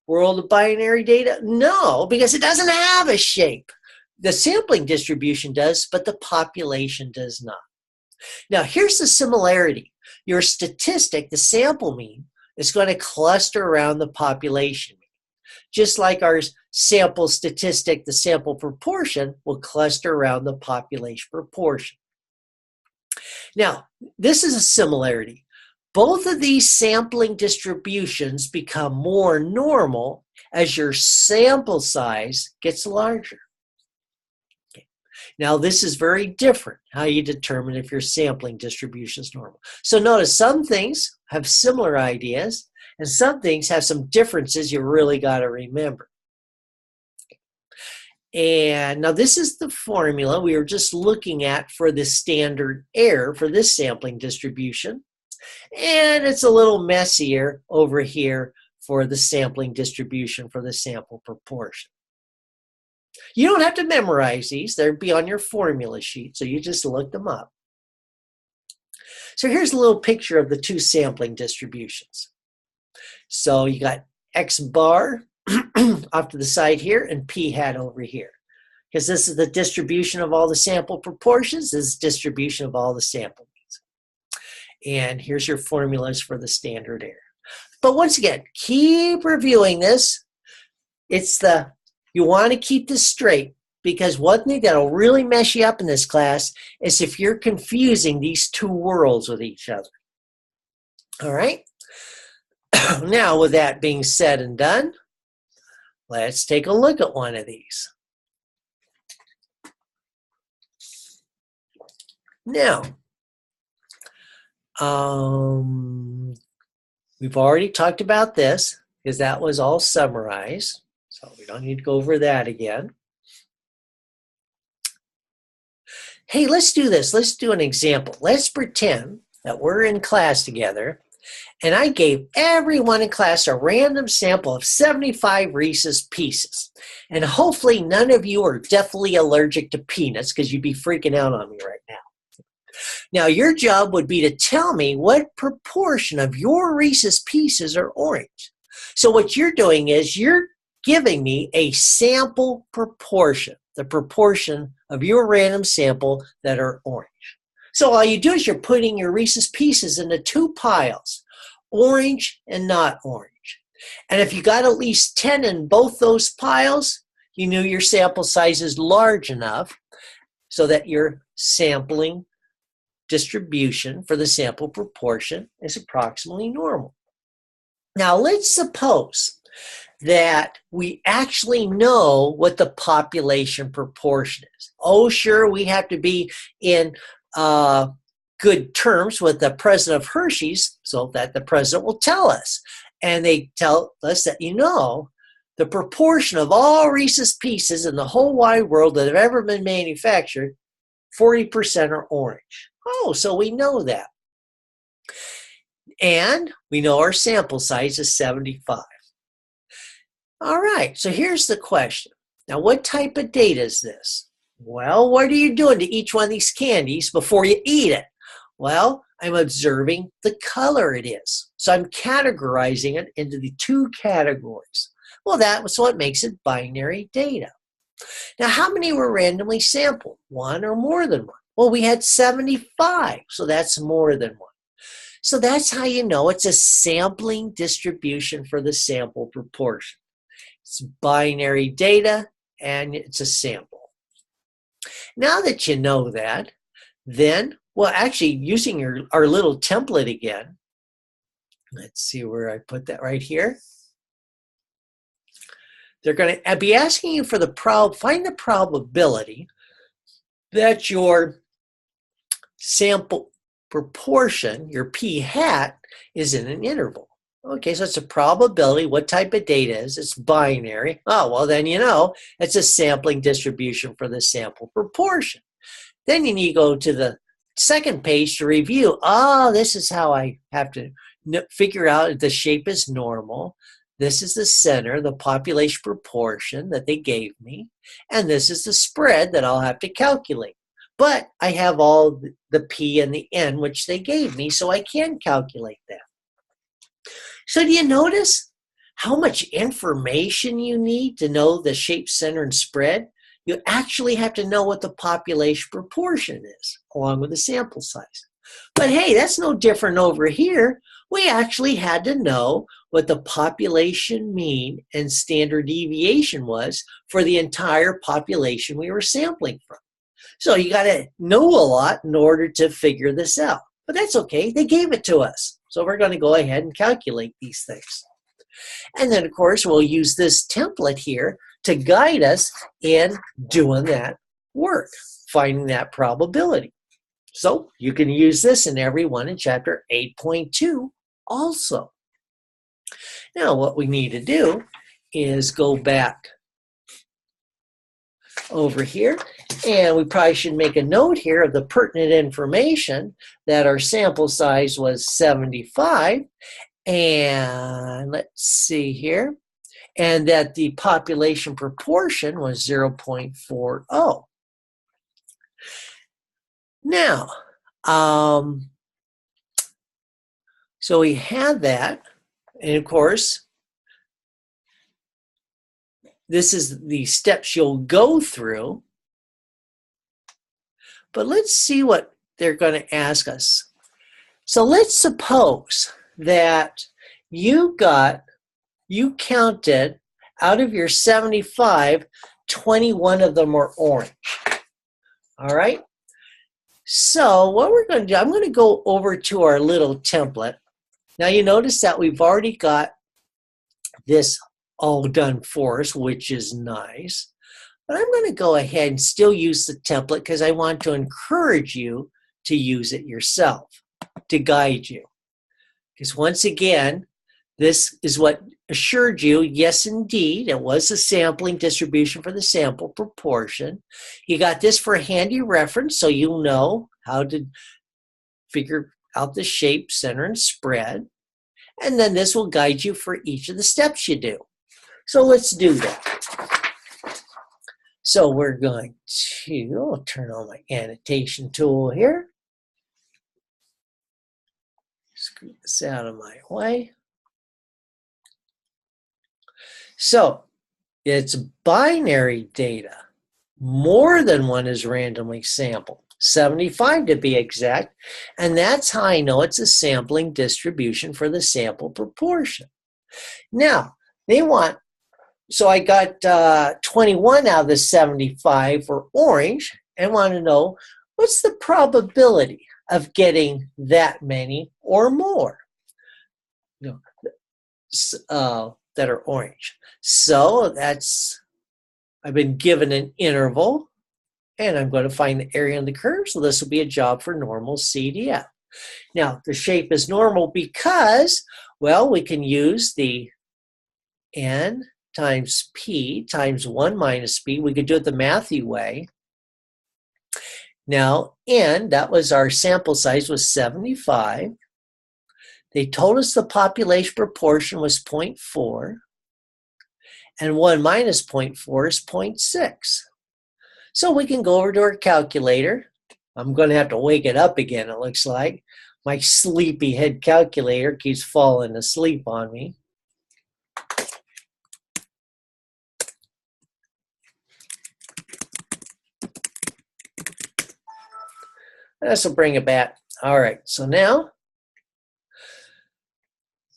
World of binary data, no, because it doesn't have a shape. The sampling distribution does, but the population does not. Now, here's the similarity. Your statistic, the sample mean, is going to cluster around the population mean. Just like our sample statistic, the sample proportion, will cluster around the population proportion. Now, this is a similarity. Both of these sampling distributions become more normal as your sample size gets larger. Okay. Now, this is very different, how you determine if your sampling distribution is normal. So notice some things have similar ideas, and some things have some differences you really got to remember. And now this is the formula we were just looking at for the standard error for this sampling distribution. And it's a little messier over here for the sampling distribution for the sample proportion. You don't have to memorize these. They'll be on your formula sheet, so you just look them up. So here's a little picture of the two sampling distributions. So you got X bar off to the side here and P hat over here. Because this is the distribution of all the sample proportions. This is distribution of all the sample means. And here's your formulas for the standard error. But once again, keep reviewing this. You want to keep this straight, because one thing that'll really mess you up in this class is if you're confusing these two worlds with each other. All right? Now, with that being said and done, let's take a look at one of these. Now, we've already talked about this because that was all summarized. So we don't need to go over that again. Hey, let's do this. Let's do an example. Let's pretend that we're in class together and I gave everyone in class a random sample of 75 Reese's Pieces. And hopefully none of you are deathly allergic to peanuts because you'd be freaking out on me right now. Now, your job would be to tell me what proportion of your Reese's Pieces are orange. So what you're doing is you're giving me a sample proportion, the proportion of your random sample that are orange. So all you do is you're putting your Reese's Pieces into two piles, orange and not orange. And if you got at least 10 in both those piles, you knew your sample size is large enough so that your sampling distribution for the sample proportion is approximately normal. Now let's suppose that we actually know what the population proportion is. Oh, sure, we have to be in good terms with the president of Hershey's so that the president will tell us. And they tell us that, you know, the proportion of all Reese's Pieces in the whole wide world that have ever been manufactured, 40% are orange. Oh, so we know that. And we know our sample size is 75. All right, so here's the question. Now, what type of data is this? Well, what are you doing to each one of these candies before you eat it? Well, I'm observing the color it is. So I'm categorizing it into the two categories. Well, that's what makes it binary data. Now, how many were randomly sampled? One or more than one? Well, we had 75, so that's more than one. So that's how you know it's a sampling distribution for the sample proportion. It's binary data, and it's a sample. Now that you know that, then, well, actually, using our little template again, let's see where I put that right here. They're going to be asking you for find the probability that your sample proportion, your p hat, is in an interval. Okay, so it's a probability. What type of data is it? It's binary. Oh, well, then you know it's a sampling distribution for the sample proportion. Then you need to go to the second page to review. Oh, this is how I have to figure out if the shape is normal. This is the center, the population proportion that they gave me. And this is the spread that I'll have to calculate. But I have all the P and the N, which they gave me, so I can calculate that. So do you notice how much information you need to know the shape, center, and spread? You actually have to know what the population proportion is, along with the sample size. But hey, that's no different over here. We actually had to know what the population mean and standard deviation was for the entire population we were sampling from. So you got to know a lot in order to figure this out. But that's okay. They gave it to us. So we're going to go ahead and calculate these things. And then, of course, we'll use this template here to guide us in doing that work, finding that probability. So you can use this in every one in Chapter 8.2 also. Now, what we need to do is go back over here, and we probably should make a note here of the pertinent information that our sample size was 75, and let's see here, and that the population proportion was 0.40. Now, so we had that, and of course, this is the steps you'll go through. But let's see what they're going to ask us. So let's suppose that you counted out of your 75, 21 of them are orange. All right? So what we're going to do, I'm going to go over to our little template. Now you notice that we've already got this all done for us, which is nice. But I'm going to go ahead and still use the template because I want to encourage you to use it yourself to guide you. Because once again, this is what assured you, yes, indeed, it was a sampling distribution for the sample proportion. You got this for a handy reference, so you'll know how to figure out the shape, center, and spread. And then this will guide you for each of the steps you do. So let's do that. So we're going to, I'll turn on my annotation tool here. Scoot this out of my way. So it's binary data. More than one is randomly sampled, 75 to be exact, and that's how I know it's a sampling distribution for the sample proportion. Now, they want, so I got 21 out of the 75 for orange, and want to know what's the probability of getting that many or more that are orange. So that's, I've been given an interval, and I'm going to find the area on the curve, so this will be a job for Normalcdf. Now, the shape is normal because, well, we can use the n times p times 1 minus p. We could do it the mathy way. Now, n, that was our sample size, was 75. They told us the population proportion was 0.4. And 1 minus 0.4 is 0.6. So we can go over to our calculator. I'm going to have to wake it up again, it looks like. My sleepy head calculator keeps falling asleep on me. This will bring it back. All right, so now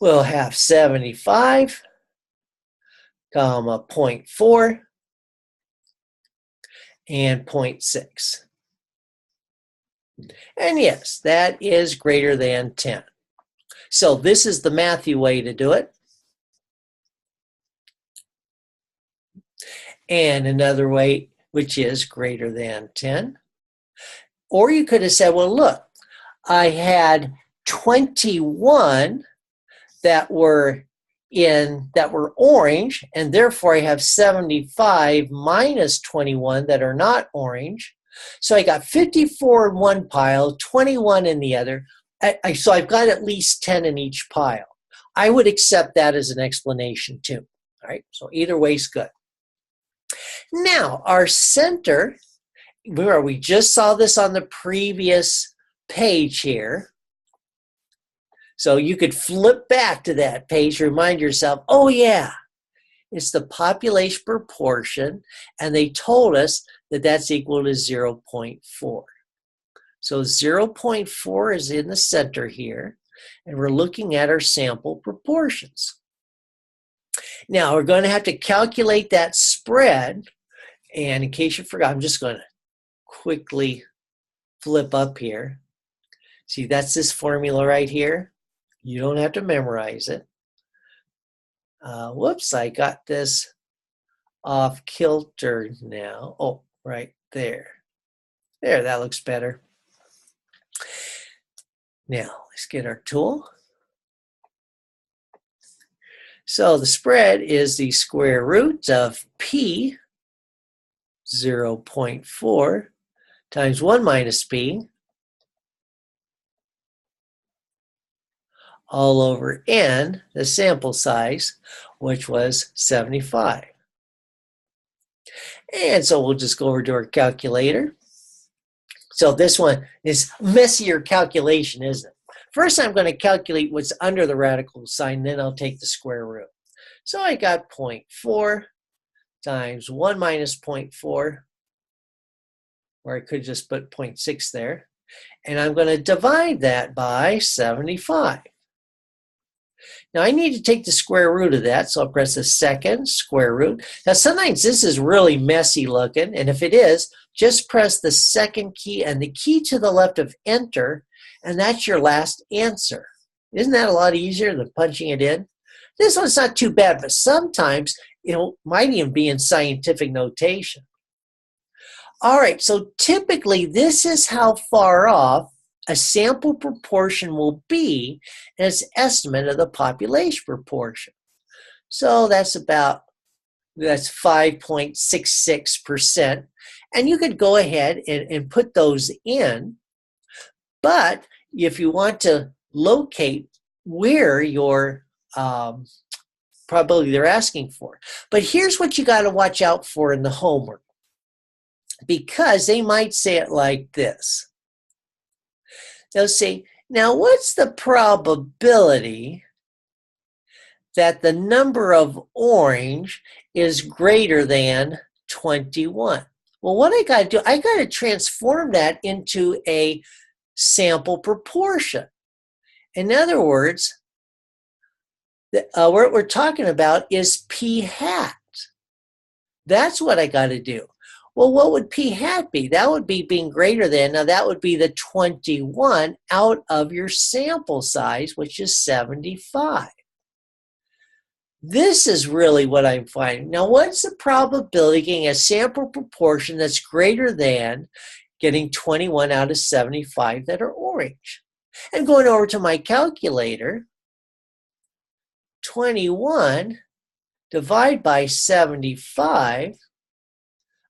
we'll have 75, comma 0.4, and 0.6. And yes, that is greater than 10. So this is the mathy way to do it. And another way, which is greater than 10. Or you could have said, well, look, I had 21 that were orange, and therefore I have 75 minus 21 that are not orange. So I got 54 in one pile, 21 in the other. So I've got at least 10 in each pile. I would accept that as an explanation too. All right, so either way is good. Now, our center, remember we just saw this on the previous page here. So you could flip back to that page, remind yourself, oh yeah, it's the population proportion, and they told us that that's equal to 0.4. So 0.4 is in the center here, and we're looking at our sample proportions. Now we're going to have to calculate that spread, and in case you forgot, I'm just going to quickly flip up here. See, that's this formula right here. You don't have to memorize it. Whoops, I got this off kilter now. Oh, right there. There, that looks better. Now, let's get our tool. So the spread is the square root of p, 0.4, times 1 minus p, all over n, the sample size, which was 75. And so we'll just go over to our calculator. So this one is messier calculation, isn't it? First, I'm going to calculate what's under the radical sign, then I'll take the square root. So I got 0.4 times 1 minus 0.4, or I could just put 0.6 there. And I'm going to divide that by 75. Now I need to take the square root of that, so I'll press the second square root. Now sometimes this is really messy looking, and if it is, just press the second key and the key to the left of enter, and that's your last answer. Isn't that a lot easier than punching it in? This one's not too bad, but sometimes it might even be in scientific notation. All right, so typically this is how far off a sample proportion will be in its estimate of the population proportion. So that's 5.66%. And you could go ahead and put those in. But if you want to locate where your probability they're asking for. But here's what you got to watch out for in the homework. Because they might say it like this. They'll say, now what's the probability that the number of orange is greater than 21? Well, what I got to do, I got to transform that into a sample proportion. In other words, what we're talking about is p hat. That's what I got to do. Well, what would p hat be? That would be being greater than. Now, that would be the 21 out of your sample size, which is 75. This is really what I'm finding. Now, what's the probability of getting a sample proportion that's greater than getting 21 out of 75 that are orange? And going over to my calculator, 21 divided by 75,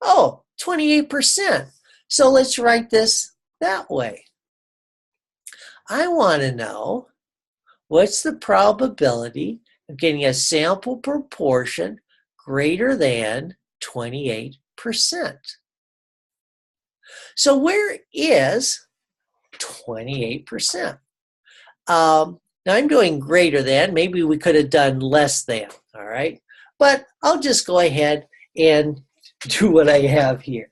oh, 28%. So let's write this that way. I want to know what's the probability of getting a sample proportion greater than 28%. So where is 28%? Now I'm doing greater than. Maybe we could have done less than, all right? But I'll just go ahead and do what I have here.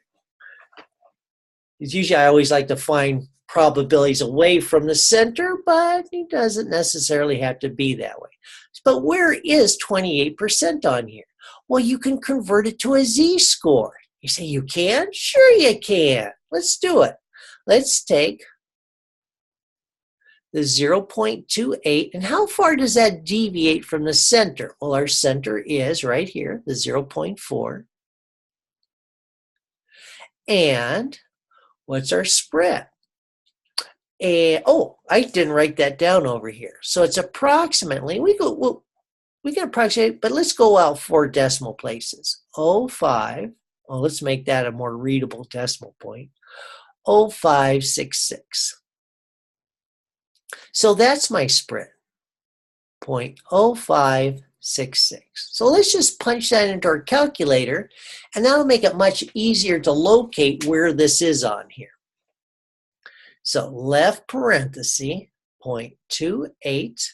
It's usually I always like to find probabilities away from the center, but it doesn't necessarily have to be that way. But where is 28% on here? Well, you can convert it to a z-score. You say you can? Sure you can. Let's do it. Let's take the 0.28, and how far does that deviate from the center? Well, our center is right here, the 0.4. And what's our spread? Oh, I didn't write that down over here. So it's approximately, we can approximate, but let's go out 4 decimal places. 0.5, well, let's make that a more readable decimal point. 0.566. So that's my spread, 0.0566. So let's just punch that into our calculator, and that'll make it much easier to locate where this is on here. So left parenthesis, 0.28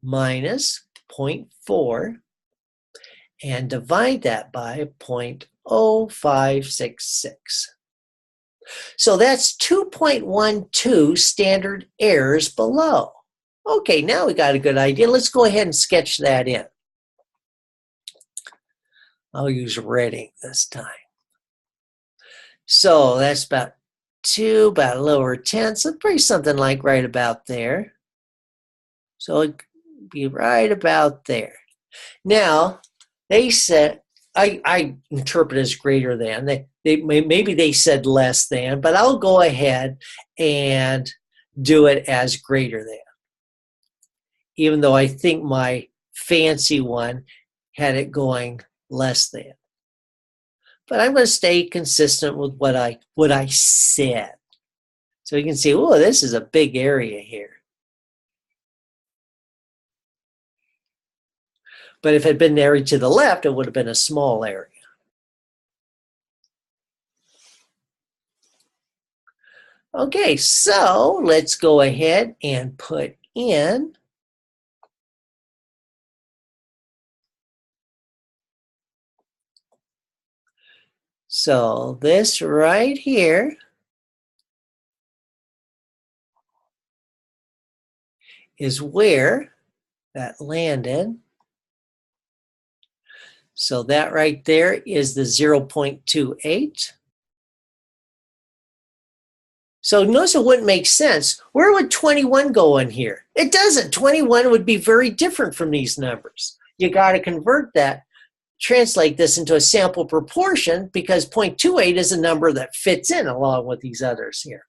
minus 0.4, and divide that by 0.0566. So that's 2.12 standard errors below. Okay, now we got a good idea. Let's go ahead and sketch that in. I'll use red ink this time. So that's about a little over 10, so probably something like right about there. So it'd be right about there. Now, they said, I interpret as greater than. Maybe they said less than, but I'll go ahead and do it as greater than. Even though I think my fancy one had it going less than. But I'm going to stay consistent with what I said. So you can see, oh, this is a big area here. But if it had been the area to the left, it would have been a small area. Okay, so let's go ahead and put in so this right here is where that landed. So that right there is the 0.28. So notice it wouldn't make sense. Where would 21 go in here? It doesn't. 21 would be very different from these numbers. You got to convert that, translate this into a sample proportion, because 0.28 is a number that fits in along with these others here.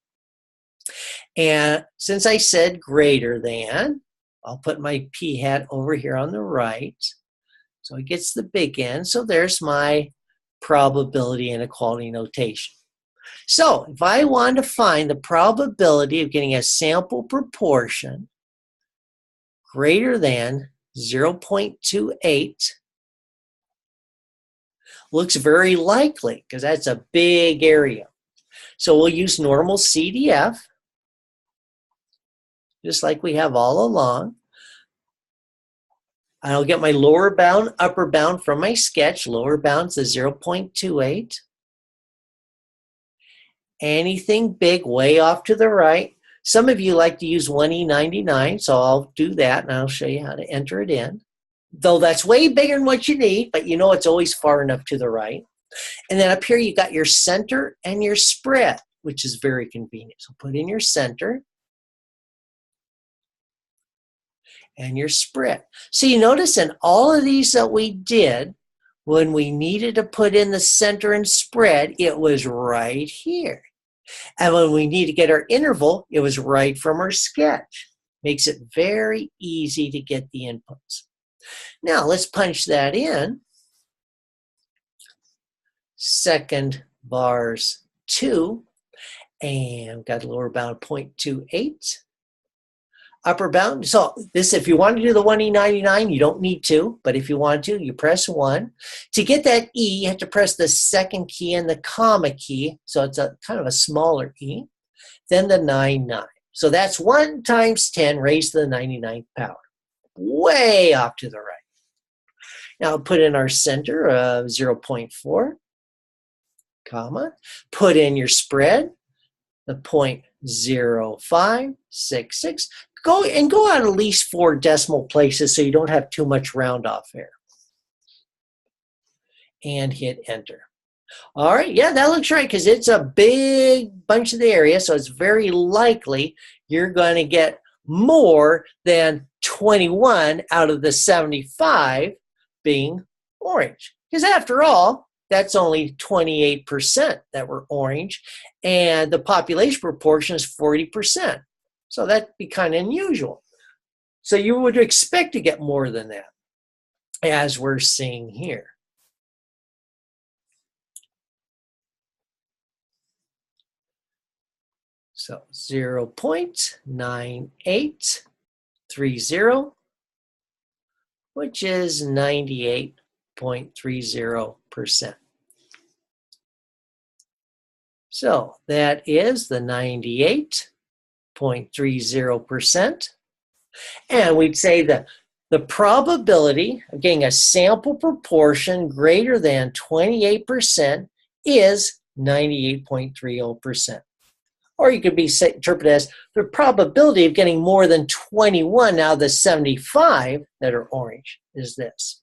And since I said greater than, I'll put my p hat over here on the right. So it gets the big N. So there's my probability inequality notation. So if I want to find the probability of getting a sample proportion greater than 0.28, looks very likely because that's a big area. So we'll use normal CDF, just like we have all along. I'll get my lower bound, upper bound from my sketch. Lower bound's the 0.28. Anything big way off to the right. Some of you like to use 1E99, so I'll do that and I'll show you how to enter it in. Though that's way bigger than what you need, but you know it's always far enough to the right. And then up here you got your center and your spread, which is very convenient. So put in your center and your spread. So you notice in all of these that we did, when we needed to put in the center and spread, it was right here. And when we need to get our interval, it was right from our sketch. Makes it very easy to get the inputs. Now let's punch that in. Second bar's 2, and got a lower bound 0.28. Upper bound, so this, if you want to do the 1E99, you don't need to, but if you want to, you press 1. To get that E, you have to press the second key and the comma key, so it's a kind of a smaller E, then the 99. So that's 1 times 10 raised to the 99th power, way off to the right. Now put in our center of 0.4, comma, put in your spread, the 0.0566. Go out at least 4 decimal places so you don't have too much round off here. And hit enter. All right, yeah, that looks right because it's a big bunch of the area, so it's very likely you're going to get more than 21 out of the 75 being orange. Because after all, that's only 28% that were orange, and the population proportion is 40%. So that'd be kind of unusual. So you would expect to get more than that, as we're seeing here. So 0.9830, which is 98.30%. So that is the 98.30%. And we'd say that the probability of getting a sample proportion greater than 28% is 98.30%. Or you could be interpreted as the probability of getting more than 21 out of the 75 that are orange is this.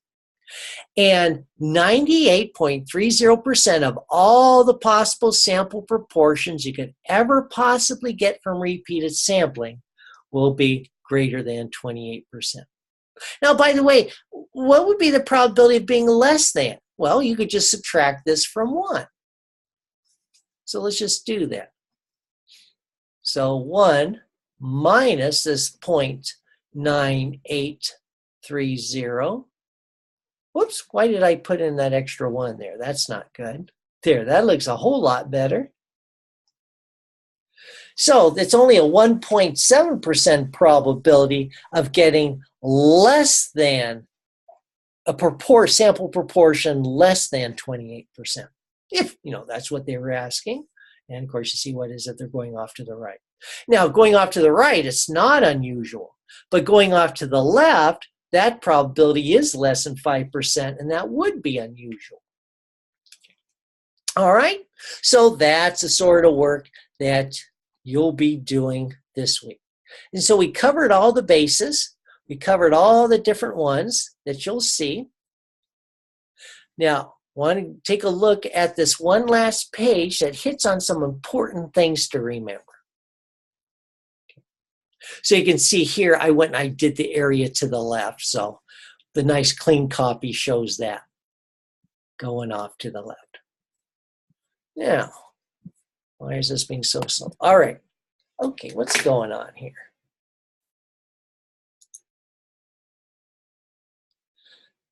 And 98.30% of all the possible sample proportions you could ever possibly get from repeated sampling will be greater than 28%. Now, by the way, what would be the probability of being less than? Well, you could just subtract this from 1. So let's just do that. So 1 minus this 0.9830. Whoops, why did I put in that extra 1 there? That's not good. There, that looks a whole lot better. So it's only a 1.7% probability of getting less than a sample proportion less than 28%. If, that's what they were asking. And of course, you see what is it? They're going off to the right. Now, going off to the right, it's not unusual. But going off to the left, that probability is less than 5%, and that would be unusual. All right, so that's the sort of work that you'll be doing this week. And so we covered all the bases. We covered all the different ones that you'll see. Now, I want to take a look at this one last page that hits on some important things to remember. So you can see here, I went and I did the area to the left. So the nice clean copy shows that going off to the left. Now, why is this being so slow? All right. Okay, what's going on here?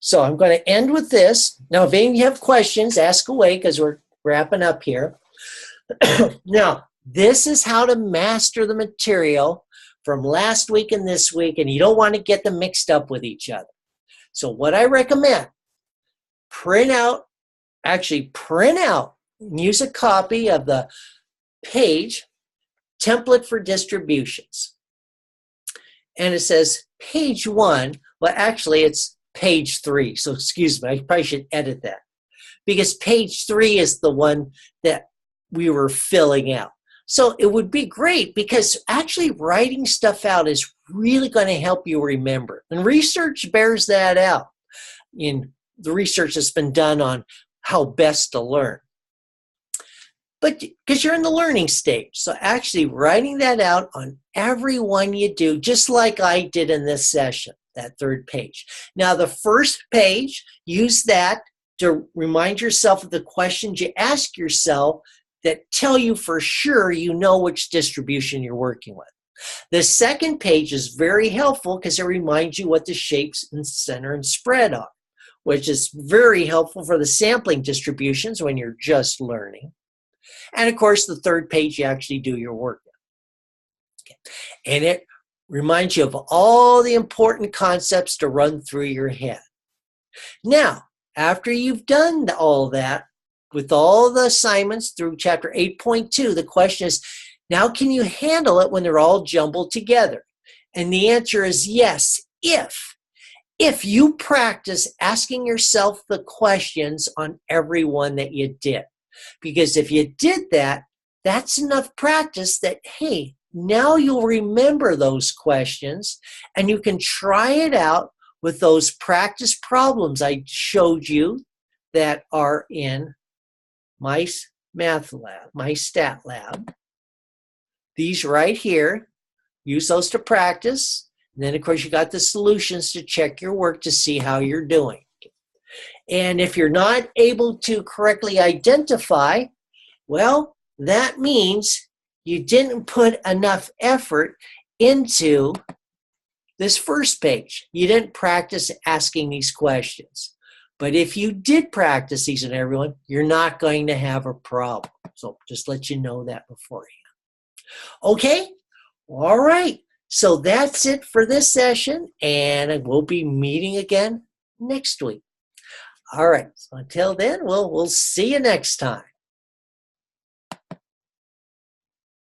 So I'm going to end with this. Now, if any of you have questions, ask away because we're wrapping up here. Now, this is how to master the material from last week and this week, and you don't want to get them mixed up with each other. So what I recommend, print out, and use a copy of the page template for distributions. And it says page 1, well, actually it's page 3. So excuse me, I probably should edit that because page 3 is the one that we were filling out. So it would be great because actually writing stuff out is really going to help you remember. And research bears that out in the research that's been done on how best to learn. But because you're in the learning stage. So actually writing that out on every one you do, just like I did in this session, that third page. Now the first page, use that to remind yourself of the questions you ask yourself that tell you for sure you know which distribution you're working with. The second page is very helpful because it reminds you what the shapes and center and spread are, which is very helpful for the sampling distributions when you're just learning. And of course, the third page you actually do your work in. Okay. And it reminds you of all the important concepts to run through your head. Now, after you've done all that, with all the assignments through chapter 8.2, the question is, now can you handle it when they're all jumbled together? And the answer is yes, if you practice asking yourself the questions on every one that you did. Because if you did that, that's enough practice that, hey, now you'll remember those questions and you can try it out with those practice problems I showed you that are in my math lab, my stat lab. These right here, use those to practice. And then, of course, you got the solutions to check your work to see how you're doing. And if you're not able to correctly identify, well, that means you didn't put enough effort into this first page. You didn't practice asking these questions. But if you did practice these in everyone, you're not going to have a problem. So just let you know that beforehand. Okay? All right. So that's it for this session, and we'll be meeting again next week. All right. So until then, we'll see you next time.